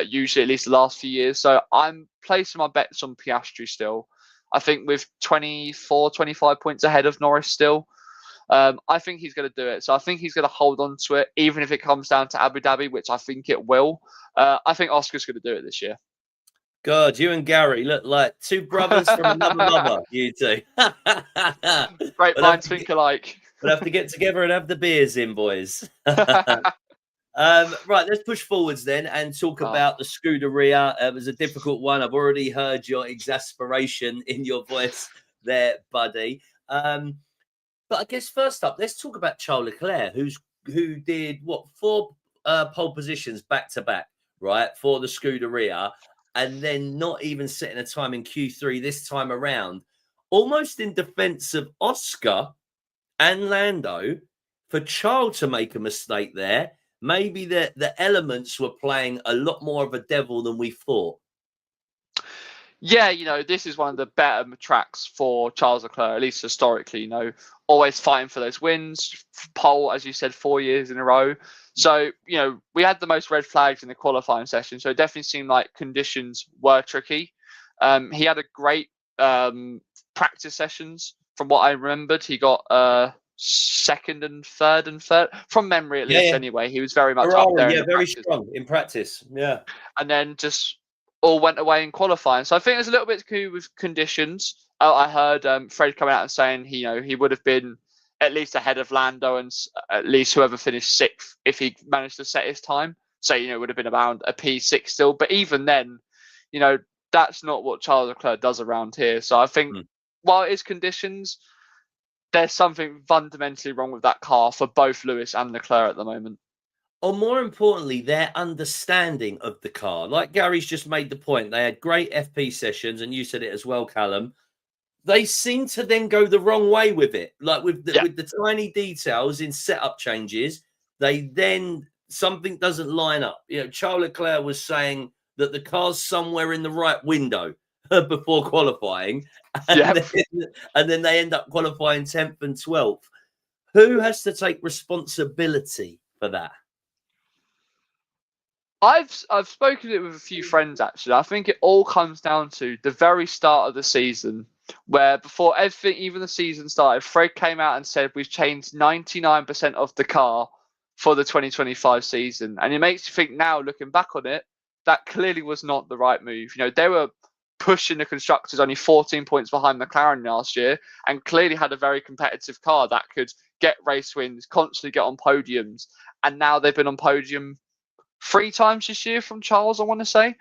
B: usually at least the last few years. So I'm placing my bets on Piastri still. I think with 24, 25 points ahead of Norris still. I think he's going to do it. So I think he's going to hold on to it, even if it comes down to Abu Dhabi, which I think it will. I think Oscar's going to do it this year.
A: God, you and Gary look like 2 brothers from another mother, you two.
B: Great minds think alike.
A: We'll have to get together and have the beers in, boys. Right, let's push forwards then and talk about the Scuderia. It was a difficult one. I've already heard your exasperation in your voice there, buddy. But I guess first up, let's talk about Charles Leclerc, who did 4 pole positions back to back, right, for the Scuderia, and then not even setting a time in Q3 this time around, almost in defense of Oscar and Lando, for Charles to make a mistake there. Maybe the elements were playing a lot more of a devil than we thought.
B: Yeah, this is one of the better tracks for Charles Leclerc, at least historically, always fighting for those wins, pole, as you said, 4 years in a row. So, we had the most red flags in the qualifying session. So it definitely seemed like conditions were tricky. He had a great practice sessions. From what I remembered, he got 2nd and 3rd from memory, at least. Anyway, he was very much up there.
A: Yeah, very strong in practice. Yeah.
B: And then just all went away in qualifying. So I think there's a little bit to do with conditions. I heard Fred coming out and saying he would have been at least ahead of Lando and at least whoever finished 6th if he managed to set his time. So it would have been around a P6 still. But even then, that's not what Charles Leclerc does around here. So I think while it is conditions, there's something fundamentally wrong with that car for both Lewis and Leclerc at the moment.
A: Or more importantly, their understanding of the car. Like Gary's just made the point, they had great FP sessions, and you said it as well, Callum. They seem to then go the wrong way with it. Like with the tiny details in setup changes, something doesn't line up. Charles Leclerc was saying that the car's somewhere in the right window before qualifying. And then they end up qualifying 10th and 12th. Who has to take responsibility for that?
B: I've spoken it with a few friends, actually. I think it all comes down to the very start of the season, where before everything, even the season started, Fred came out and said we've changed 99% of the car for the 2025 season. And it makes you think now, looking back on it, that clearly was not the right move. They were pushing the constructors only 14 points behind McLaren last year, and clearly had a very competitive car that could get race wins, constantly get on podiums. And now they've been on podium 3 times this year from Charles, I want to say.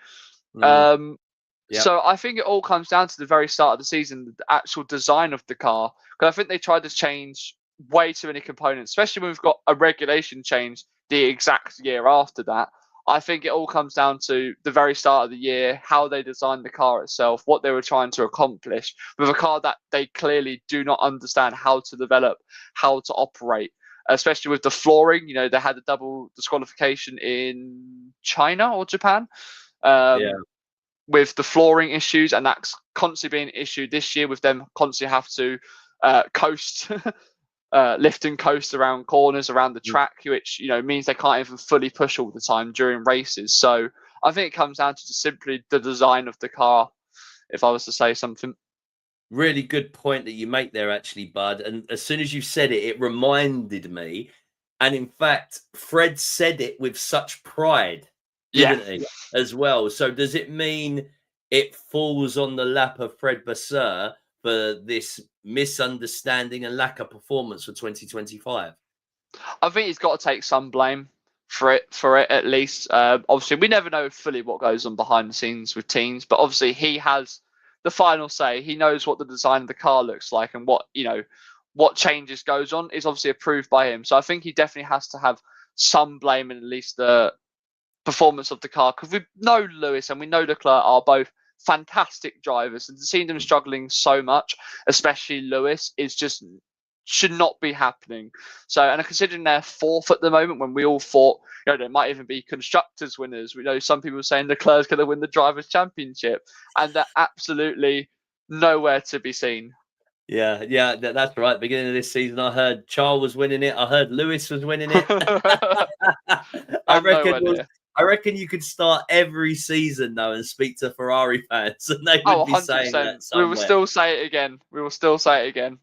A: Yeah.
B: So I think it all comes down to the very start of the season, the actual design of the car. Because I think they tried to change way too many components, especially when we've got a regulation change the exact year after that. I think it all comes down to the very start of the year, how they designed the car itself, what they were trying to accomplish with a car that they clearly do not understand how to develop, how to operate, especially with the flooring. They had a double disqualification in China or Japan.
A: Yeah.
B: With the flooring issues, and that's constantly being an issue this year with them constantly have to coast, lift and coast around corners around the
A: Mm.
B: track, which means they can't even fully push all the time during races. So I think it comes down to just simply the design of the car, if I was to say something.
A: Really good point that you make there, actually, Bud. And as soon as you said it, it reminded me. And in fact, Fred said it with such pride,
B: Yeah.
A: didn't he? As well. So does it mean it falls on the lap of Fred Vasseur for this misunderstanding and lack of performance for 2025?
B: I think he's got to take some blame for it at least. Obviously, we never know fully what goes on behind the scenes with teams, but obviously he has the final say. He knows what the design of the car looks like, and what changes goes on is obviously approved by him. So I think he definitely has to have some blame in at least the performance of the car, because we know Lewis and we know Leclerc are both fantastic drivers, and to see them struggling so much, especially Lewis, is just should not be happening. So, and considering they're fourth at the moment, when we all thought they might even be constructors winners, we know some people saying Leclerc's going to win the drivers' championship, and they're absolutely nowhere to be seen.
A: Yeah, that's right. Beginning of this season, I heard Charles was winning it. I heard Lewis was winning it. I
B: I'm
A: reckon
B: nowhere near.
A: I reckon you could start every season though and speak to Ferrari fans, and they
B: Oh,
A: would be saying
B: 100%.
A: that
B: We will
A: somewhere.
B: still say it again. We will still say it again.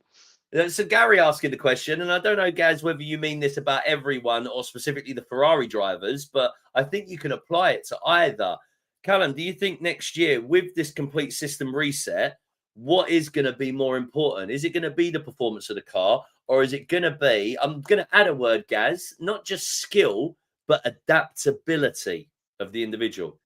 A: So Gary asking the question, and I don't know, Gaz, whether you mean this about everyone or specifically the Ferrari drivers, but I think you can apply it to either. Callum, do you think next year, with this complete system reset, what is going to be more important? Is it going to be the performance of the car, or is it going to be, I'm going to add a word, Gaz, not just skill, but adaptability of the individual?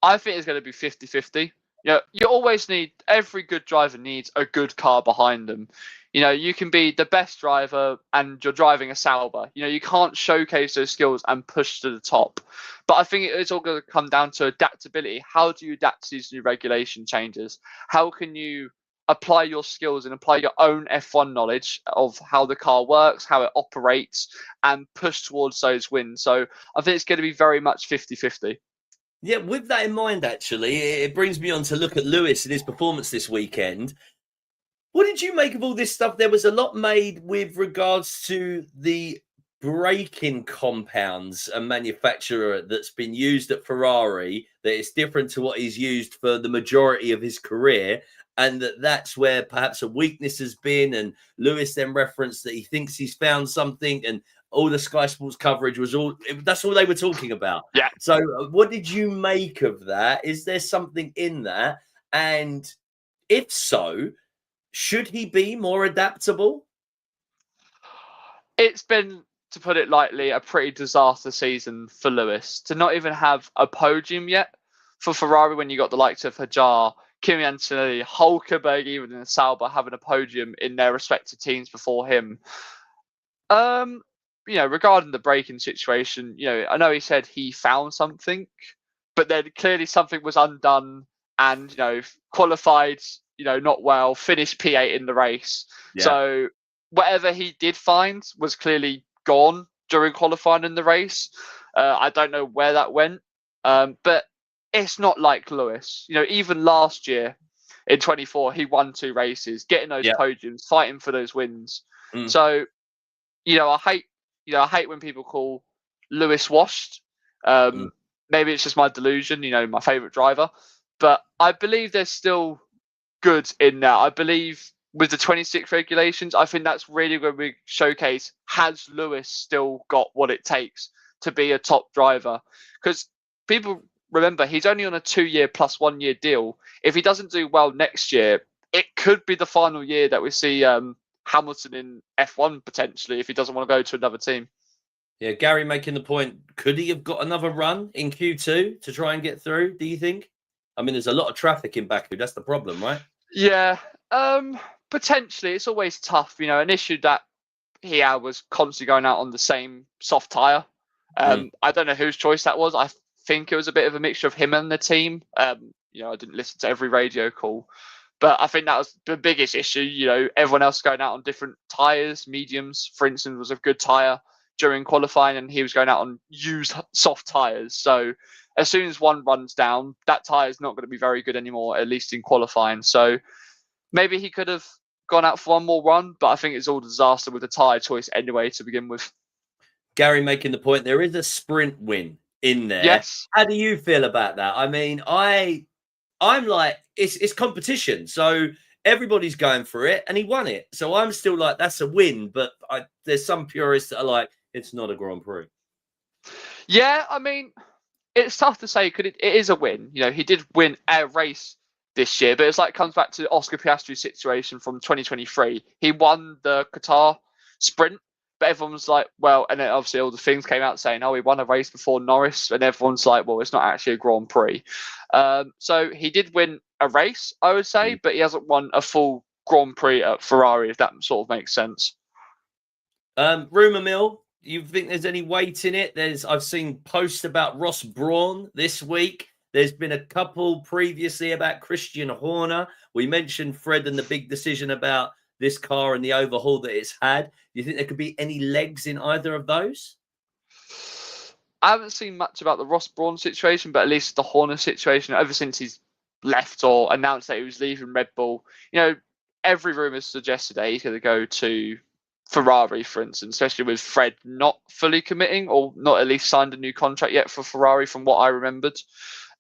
B: I think it's going to be 50-50. You always need, every good driver needs a good car behind them. You can be the best driver and you're driving a Sauber. You can't showcase those skills and push to the top. But I think it's all going to come down to adaptability. How do you adapt to these new regulation changes? How can you apply your skills and apply your own F1 knowledge of how the car works, how it operates, and push towards those wins? So I think it's going to be very much 50-50.
A: Yeah, with that in mind, actually, it brings me on to look at Lewis and his performance this weekend. What did you make of all this stuff? There was a lot made with regards to the braking compounds and manufacturer that's been used at Ferrari, that it's different to what he's used for the majority of his career, and that's where perhaps a weakness has been. And Lewis then referenced that he thinks he's found something, and all the Sky Sports coverage was that's all they were talking about.
B: Yeah.
A: So what did you make of that? Is there something in that? And if so, should he be more adaptable?
B: It's been, to put it lightly, a pretty disaster season for Lewis. To not even have a podium yet for Ferrari, when you got the likes of Hajar, Kimi Antonelli, Hulkenberg, even in Sauber having a podium in their respective teams before him. Regarding the braking situation, I know he said he found something, but then clearly something was undone, and qualified, not well, finished P8 in the race.
A: Yeah.
B: So whatever he did find was clearly gone during qualifying in the race. I don't know where that went, but it's not like Lewis. Even last year in 24, he won 2 races, getting those podiums, fighting for those wins. So, I hate when people call Lewis washed. Maybe it's just my delusion, my favourite driver. But I believe there's still good in there. I believe with the 26 regulations, I think that's really where we showcase, has Lewis still got what it takes to be a top driver? Because people remember, he's only on a 2-year plus 1-year deal. If he doesn't do well next year, it could be the final year that we see Hamilton in F1 potentially, if he doesn't want to go to another team.
A: Yeah, Gary making the point, could he have got another run in Q2 to try and get through, do you think? I mean, there's a lot of traffic in Baku. That's the problem, right?
B: Yeah, potentially. It's always tough. An issue that he had was constantly going out on the same soft tyre. I don't know whose choice that was. I think it was a bit of a mixture of him and the team. I didn't listen to every radio call, but I think that was the biggest issue. Everyone else going out on different tyres. Mediums, for instance, was a good tyre during qualifying, and he was going out on used soft tyres. So as soon as one runs down, that tyre is not going to be very good anymore, at least in qualifying. So maybe he could have gone out for one more run, but I think it's all disaster with the tyre choice anyway to begin with.
A: Gary making the point, there is a sprint win in there.
B: Yes.
A: How do you feel about that? I mean, I'm like, it's competition, so everybody's going for it, and he won it. So I'm still like, that's a win, but there's some purists that are like, it's not a Grand Prix.
B: Yeah, I mean, it's tough to say because it is a win. He did win a race this year, but it's like it comes back to Oscar Piastri's situation from 2023. He won the Qatar sprint, but everyone's like, well, and then obviously all the things came out saying, oh, he won a race before Norris, and everyone's like, well, it's not actually a Grand Prix. So he did win a race, I would say, but he hasn't won a full Grand Prix at Ferrari, if that sort of makes sense.
A: Rumour mill. You think there's any weight in it? I've seen posts about Ross Brawn this week. There's been a couple previously about Christian Horner. We mentioned Fred and the big decision about this car and the overhaul that it's had. Do you think there could be any legs in either of those?
B: I haven't seen much about the Ross Brawn situation, but at least the Horner situation, ever since he's left or announced that he was leaving Red Bull, every rumour suggested that he's going to go to Ferrari, for instance, especially with Fred not fully committing or not at least signed a new contract yet for Ferrari from what I remembered.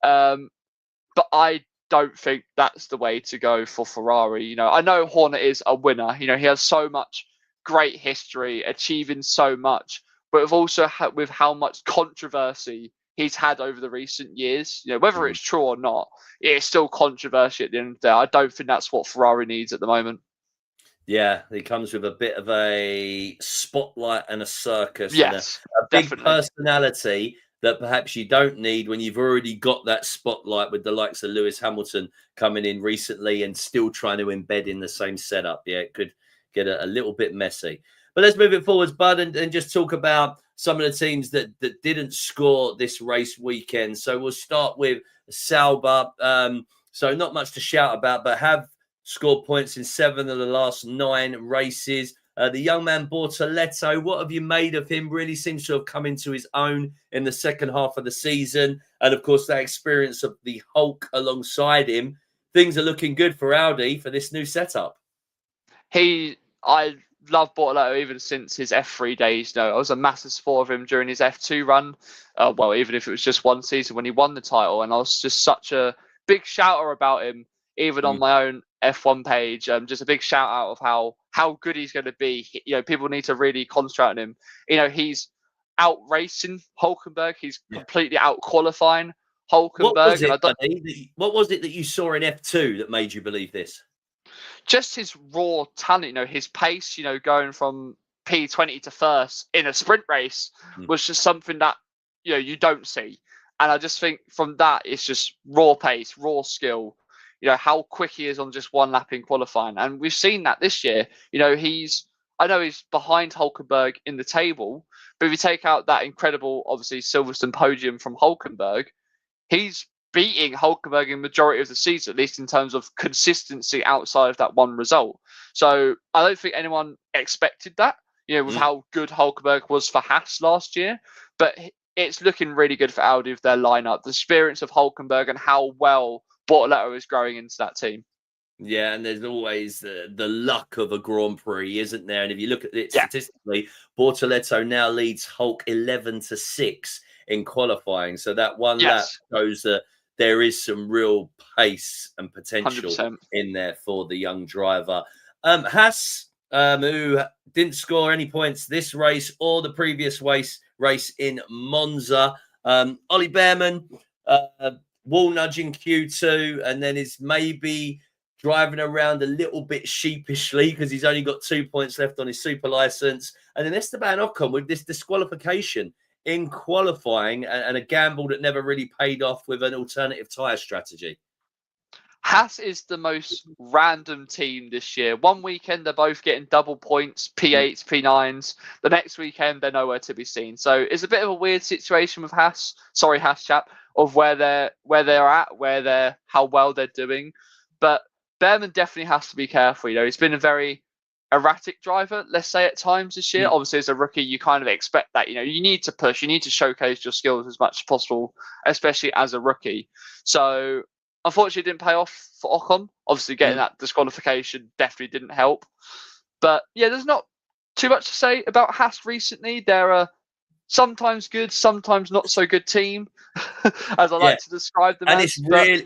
B: But I don't think that's the way to go for Ferrari. I know Horner is a winner. He has so much great history, achieving so much, but we've also had with how much controversy he's had over the recent years. Whether it's true or not, it's still controversy at the end of the day. I don't think that's what Ferrari needs at the moment.
A: Yeah, he comes with a bit of a spotlight and a circus,
B: yes,
A: and a big
B: definitely.
A: personality that perhaps you don't need when you've already got that spotlight with the likes of Lewis Hamilton coming in recently and still trying to embed in the same setup. Yeah, it could get a little bit messy. But let's move it forwards, Bud, and just talk about some of the teams that didn't score this race weekend. So we'll start with Sauber. So not much to shout about, but have scored points in 7 of the last 9 races. The young man Bortoleto, what have you made of him? Really seems to have come into his own in the second half of the season. And of course, that experience of the Hulk alongside him. Things are looking good for Audi for this new setup.
B: I love Bortoleto even since his F3 days. I was a massive support of him during his F2 run. Well, even if it was just one season when he won the title. And I was just such a big shouter about him, even on my own F1 page. Just a big shout out of how good he's going to be. People need to really concentrate on him. He's out racing Hulkenberg. He's completely out qualifying Hulkenberg.
A: What was it that you saw in F2 that made you believe this?
B: Just his raw talent, his pace, going from P20 to first in a sprint race was just something that, you don't see. And I just think from that, it's just raw pace, raw skill, how quick he is on just one lap in qualifying. And we've seen that this year. I know he's behind Hulkenberg in the table, but if you take out that incredible, obviously, Silverstone podium from Hulkenberg, he's beating Hulkenberg in the majority of the season, at least in terms of consistency outside of that one result. So I don't think anyone expected that, with how good Hulkenberg was for Haas last year. But it's looking really good for Audi with their lineup, the experience of Hulkenberg and how well Bortoleto is growing into that team.
A: Yeah, and there's always the luck of a Grand Prix, isn't there? And if you look at it statistically, Bortoleto now leads Hulk 11-6 in qualifying. So that one lap shows that there is some real pace and potential
B: 100%.
A: in there for the young driver. Haas, who didn't score any points this race or the previous race in Monza. Ollie Behrman, wall nudging Q2, and then is maybe driving around a little bit sheepishly because he's only got 2 points left on his super license. And then Esteban Ocon with this disqualification in qualifying and a gamble that never really paid off with an alternative tyre strategy?
B: Haas is the most random team this year. One weekend they're both getting double points, P8s, P9s. The next weekend they're nowhere to be seen. So it's a bit of a weird situation with Haas. Sorry, Haas chap, of where they're at, how well they're doing. But Behrman definitely has to be careful. He's been a very erratic driver, let's say, at times this year. Obviously, as a rookie, you kind of expect that. You need to push, you need to showcase your skills as much as possible, especially as a rookie. So unfortunately, it didn't pay off for Ocon. Obviously, getting that disqualification definitely didn't help. But yeah, there's not too much to say about Haas recently. They're a sometimes good, sometimes not so good team, as I like to describe them
A: and
B: as.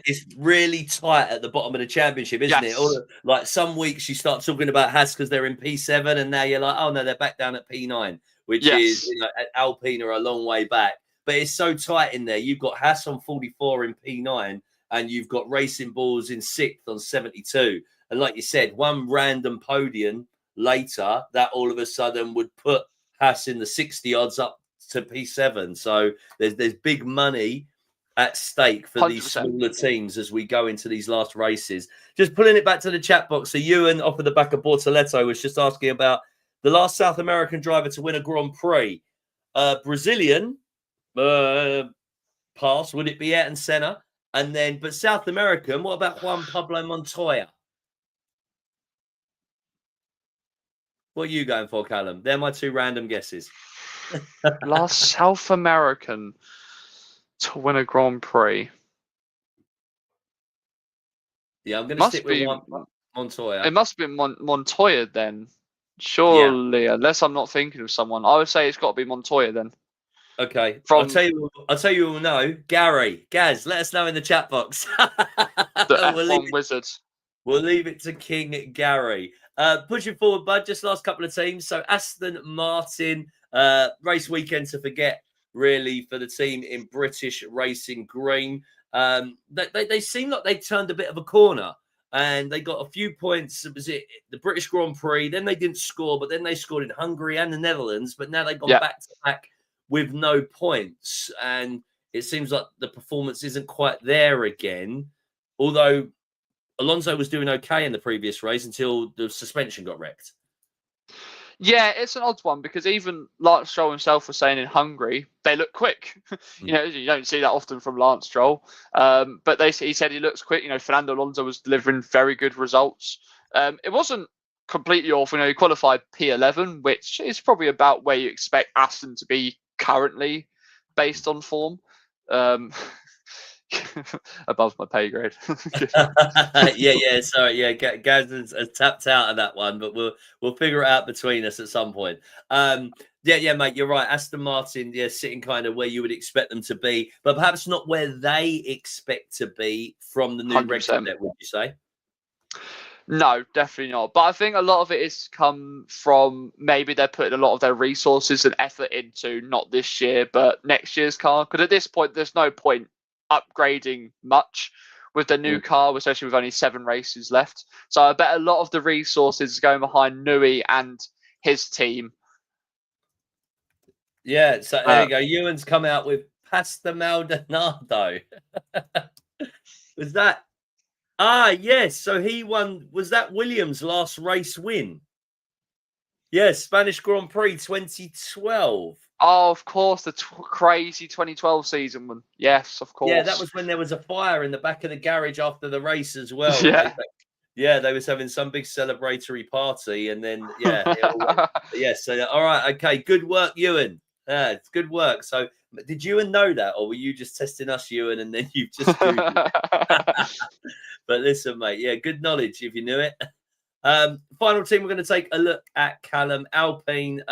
A: It's really tight at the bottom of the championship, isn't it? Like some weeks you start talking about Haas because they're in P7, and now you're like, oh no, they're back down at P9, which is Alpine are a long way back. But it's so tight in there. You've got Haas on 44 in P9. And you've got Racing Bulls in 6th on 72. And like you said, one random podium later, that all of a sudden would put Haas in the 60 odds up to P7. So there's big money at stake for 100%. These smaller teams as we go into these last races. Just pulling it back to the chat box. So Ewan, off of the back of Bortoletto, was just asking about the last South American driver to win a Grand Prix. Brazilian, pass. Would it be Ayrton Senna? And then, but South American, what about Juan Pablo Montoya? What are you going for, Callum? They're my two random guesses.
B: Last South American to win a Grand Prix.
A: Yeah, I'm going to stick with Montoya.
B: It must have been Montoya then. Surely, unless I'm not thinking of someone. I would say it's got to be Montoya then.
A: Okay. I'll tell you all know. Gaz, let us know in the chat box.
B: The F1 wizard.
A: We'll leave it to King Gary. Pushing forward, bud, just last couple of teams. So Aston Martin, race weekend to forget, really, for the team in British Racing Green. They seem like they turned a bit of a corner. And they got a few points. Was it the British Grand Prix? Then they didn't score, but then they scored in Hungary and the Netherlands. But now they've gone back to back with no points, and it seems like the performance isn't quite there again. Although Alonso was doing okay in the previous race until the suspension got wrecked. Yeah,
B: it's an odd one because even Lance Stroll himself was saying in Hungary they look quick. You don't see that often from Lance Stroll, but he said he looks quick. Fernando Alonso was delivering very good results. It wasn't completely awful. He qualified P11, which is probably about where you expect Aston to be currently based on form. Above my pay grade.
A: Sorry, Gaz has tapped out of that one, but we'll figure it out between us at some point. Mate, you're right. Aston Martin, sitting kind of where you would expect them to be, but perhaps not where they expect to be from the new record net, would you say?
B: No, definitely not. But I think a lot of it is come from maybe they're putting a lot of their resources and effort into not this year, but next year's car. Because at this point, there's no point upgrading much with the new car, especially with only 7 races left. So I bet a lot of the resources are going behind Nui and his team.
A: Yeah, so there you go. Ewan's come out with Pasta Maldonado. Was that? Yes. So he won. Was that Williams' last race win? Yes, Spanish Grand Prix 2012.
B: Oh, of course, the crazy 2012 season one. Yes, of course.
A: Yeah, that was when there was a fire in the back of the garage after the race as well. They was having some big celebratory party, and then So all right, okay, good work, Ewan. It's good work. So, did Ewan know that, or were you just testing us, Ewan, and then you've just Googled it? But listen, mate, good knowledge if you knew it. Final team, we're going to take a look at Callum Alpine.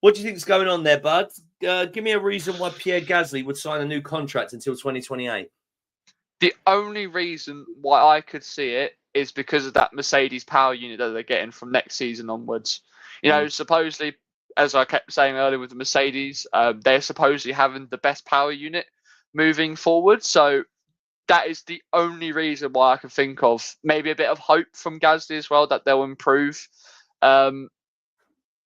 A: What do you think is going on there, bud? Give me a reason why Pierre Gasly would sign a new contract until 2028.
B: The only reason why I could see it is because of that Mercedes power unit that they're getting from next season onwards. Supposedly, as I kept saying earlier with the Mercedes, they're supposedly having the best power unit moving forward. So that is the only reason why I can think of. Maybe a bit of hope from Gasly as well that they'll improve.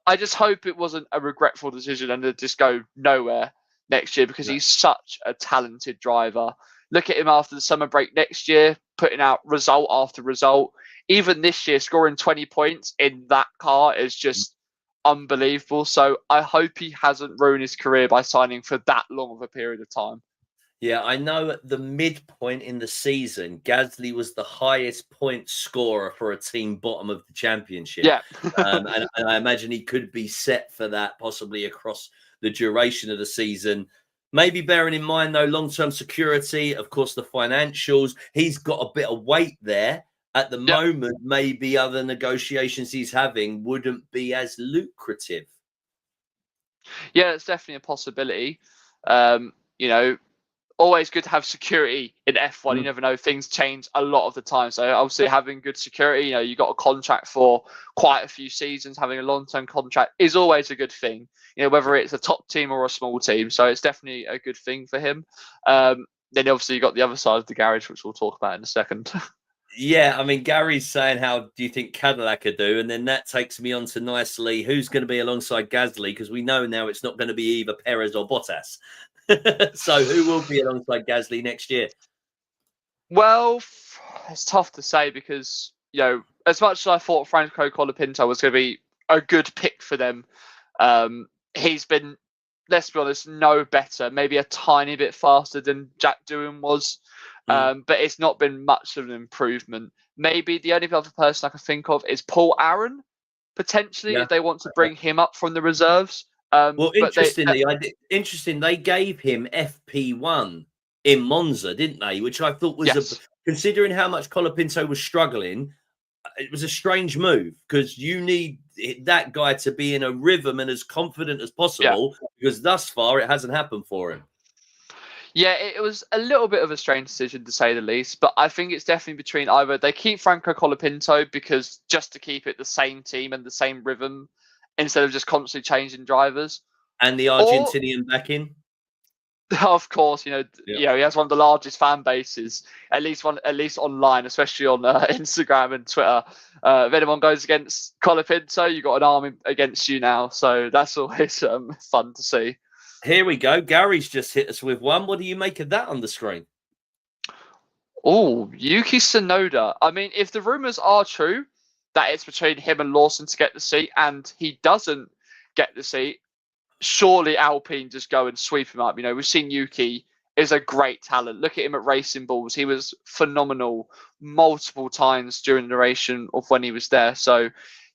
B: I just hope it wasn't a regretful decision and to just go nowhere next year, because
A: No.
B: he's such a talented driver. Look at him after the summer break next year, putting out result after result. Even this year, scoring 20 points in that car is just unbelievable. So I hope he hasn't ruined his career by signing for that long of a period of time.
A: Yeah, I know at the midpoint in the season, Gasly was the highest point scorer for a team bottom of the championship.
B: Yeah.
A: And I imagine he could be set for that possibly across the duration of the season. Maybe bearing in mind, though, long-term security, of course, the financials. He's got a bit of weight there. At the
B: Yeah.
A: moment, maybe other negotiations he's having wouldn't be as lucrative.
B: Yeah, it's definitely a possibility. You know, always good to have security in F1. You
A: Mm.
B: never know, things change a lot of the time. So obviously having good security, you got a contract for quite a few seasons, having a long-term contract is always a good thing, whether it's a top team or a small team. So it's definitely a good thing for him. Then obviously you got the other side of the garage, which we'll talk about in a second.
A: Yeah, I mean, Gary's saying, how do you think Cadillac could do? And then that takes me on to nicely, who's going to be alongside Gasly? Because we know now it's not going to be either Perez or Bottas. So who will be alongside Gasly next year?
B: Well, it's tough to say because, as much as I thought Franco Colapinto was going to be a good pick for them, he's been, let's be honest, no better. Maybe a tiny bit faster than Jack Doohan was, but it's not been much of an improvement. Maybe the only other person I can think of is Paul Aaron, potentially, if they want to bring him up from the reserves.
A: Well,
B: But
A: interesting. They gave him FP1 in Monza, didn't they? Which I thought was
B: yes.
A: considering how much Colapinto was struggling, it was a strange move, because you need that guy to be in a rhythm and as confident as possible, because thus far it hasn't happened for him.
B: Yeah, it was a little bit of a strange decision, to say the least, but I think it's definitely between either they keep Franco Colapinto because just to keep it the same team and the same rhythm instead of just constantly changing drivers,
A: and the Argentinian backing.
B: Of course, he has one of the largest fan bases, at least online, especially on Instagram and Twitter. If anyone goes against Colapinto, you've got an army against you now, so that's always fun to see.
A: Here we go. Gary's just hit us with one. What do you make of that on the screen?
B: Oh, Yuki Tsunoda. I mean, if the rumors are true that it's between him and Lawson to get the seat, and he doesn't get the seat, surely Alpine just go and sweep him up. We've seen Yuki is a great talent. Look at him at Racing Bulls. He was phenomenal multiple times during the duration of when he was there. So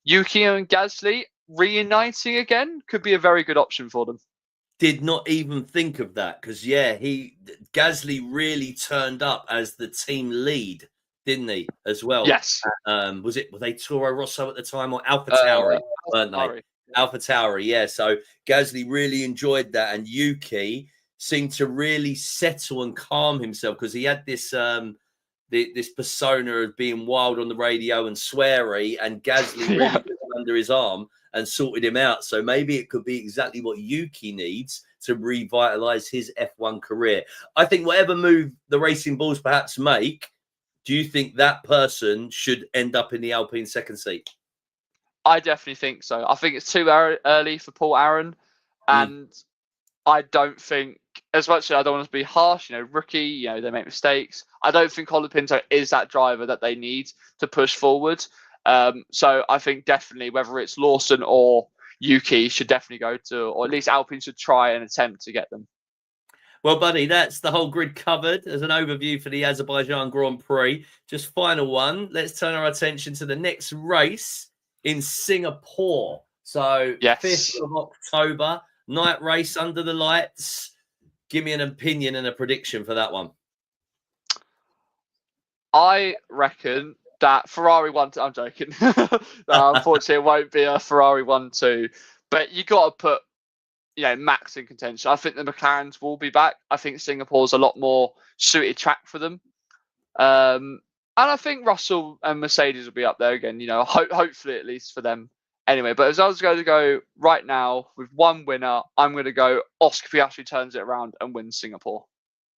B: Yuki and Gasly reuniting again could be a very good option for them.
A: Did not even think of that, because Gasly really turned up as the team lead, didn't he, as well?
B: Yes.
A: Were they Toro Rosso at the time, or AlphaTauri, weren't they? AlphaTauri, yeah. So Gasly really enjoyed that, and Yuki seemed to really settle and calm himself, because he had this this persona of being wild on the radio and sweary, and Gasly really took him under his arm and sorted him out. So maybe it could be exactly what Yuki needs to revitalize his F1 career. I think whatever move the Racing Bulls perhaps make, do you think that person should end up in the Alpine second seat?
B: I definitely think so. I think it's too early for Paul Aaron, and I don't think, as much as I don't want to be harsh, rookie, they make mistakes. I don't think Colapinto is that driver that they need to push forward. So I think definitely whether it's Lawson or Yuki should definitely go to, or at least Alpine should try and attempt to get them.
A: Well, buddy, that's the whole grid covered as an overview for the Azerbaijan Grand Prix. Just final one. Let's turn our attention to the next race in Singapore. So 5th of October, night race under the lights. Give me an opinion and a prediction for that one.
B: I reckon that Ferrari 1-2. I'm joking. Unfortunately, it won't be a Ferrari 1-2. But you got to put, Max in contention. I think the McLarens will be back. I think Singapore's a lot more suited track for them. And I think Russell and Mercedes will be up there again. Hopefully at least for them. Anyway, but as I was going to go right now with one winner, I'm going to go Oscar Piastri turns it around and wins Singapore.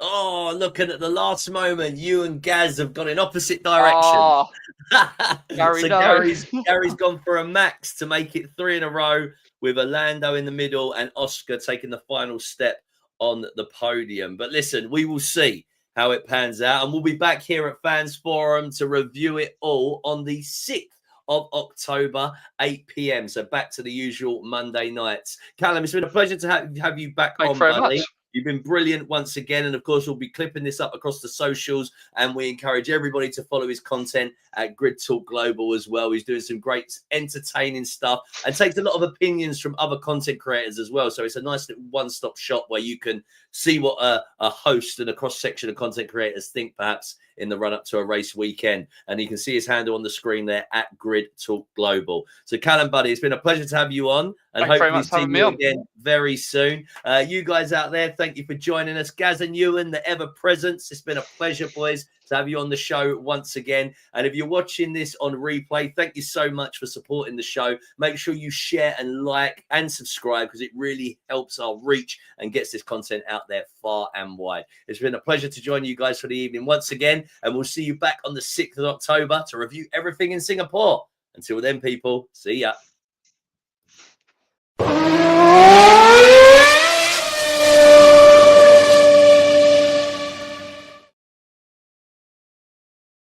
A: Oh, looking at the last moment, you and Gaz have gone in opposite directions.
B: Oh, Gary,
A: So
B: no.
A: Gary's gone for a max to make it 3 in a row, with Orlando in the middle and Oscar taking the final step on the podium. But listen, we will see how it pans out, and we'll be back here at Fans Forum to review it all on the 6th of October, 8 p.m. So back to the usual Monday nights. Callum, it's been a pleasure to have you back
B: Thank you
A: on,
B: very
A: buddy.
B: much.
A: You've been brilliant once again. And of course, we'll be clipping this up across the socials. And we encourage everybody to follow his content at Grid Talk Global as well. He's doing some great entertaining stuff and takes a lot of opinions from other content creators as well. So it's a nice little one-stop shop where you can see what a host and a cross-section of content creators think perhaps in the run-up to a race weekend. And you can see his handle on the screen there at Grid Talk Global. So Callum, buddy, it's been a pleasure to have you on, and
B: Thank you very
A: hopefully
B: much for
A: see
B: having me
A: you
B: on.
A: again very soon. You guys out there, thank you for joining us. Gaz and Ewan, the ever-presence. It's been a pleasure, boys, to have you on the show once again. And if you're watching this on replay, thank you so much for supporting the show. Make sure you share and like and subscribe, because it really helps our reach and gets this content out there far and wide. It's been a pleasure to join you guys for the evening once again, and we'll see you back on the 6th of October to review everything in Singapore. Until then, people, see ya.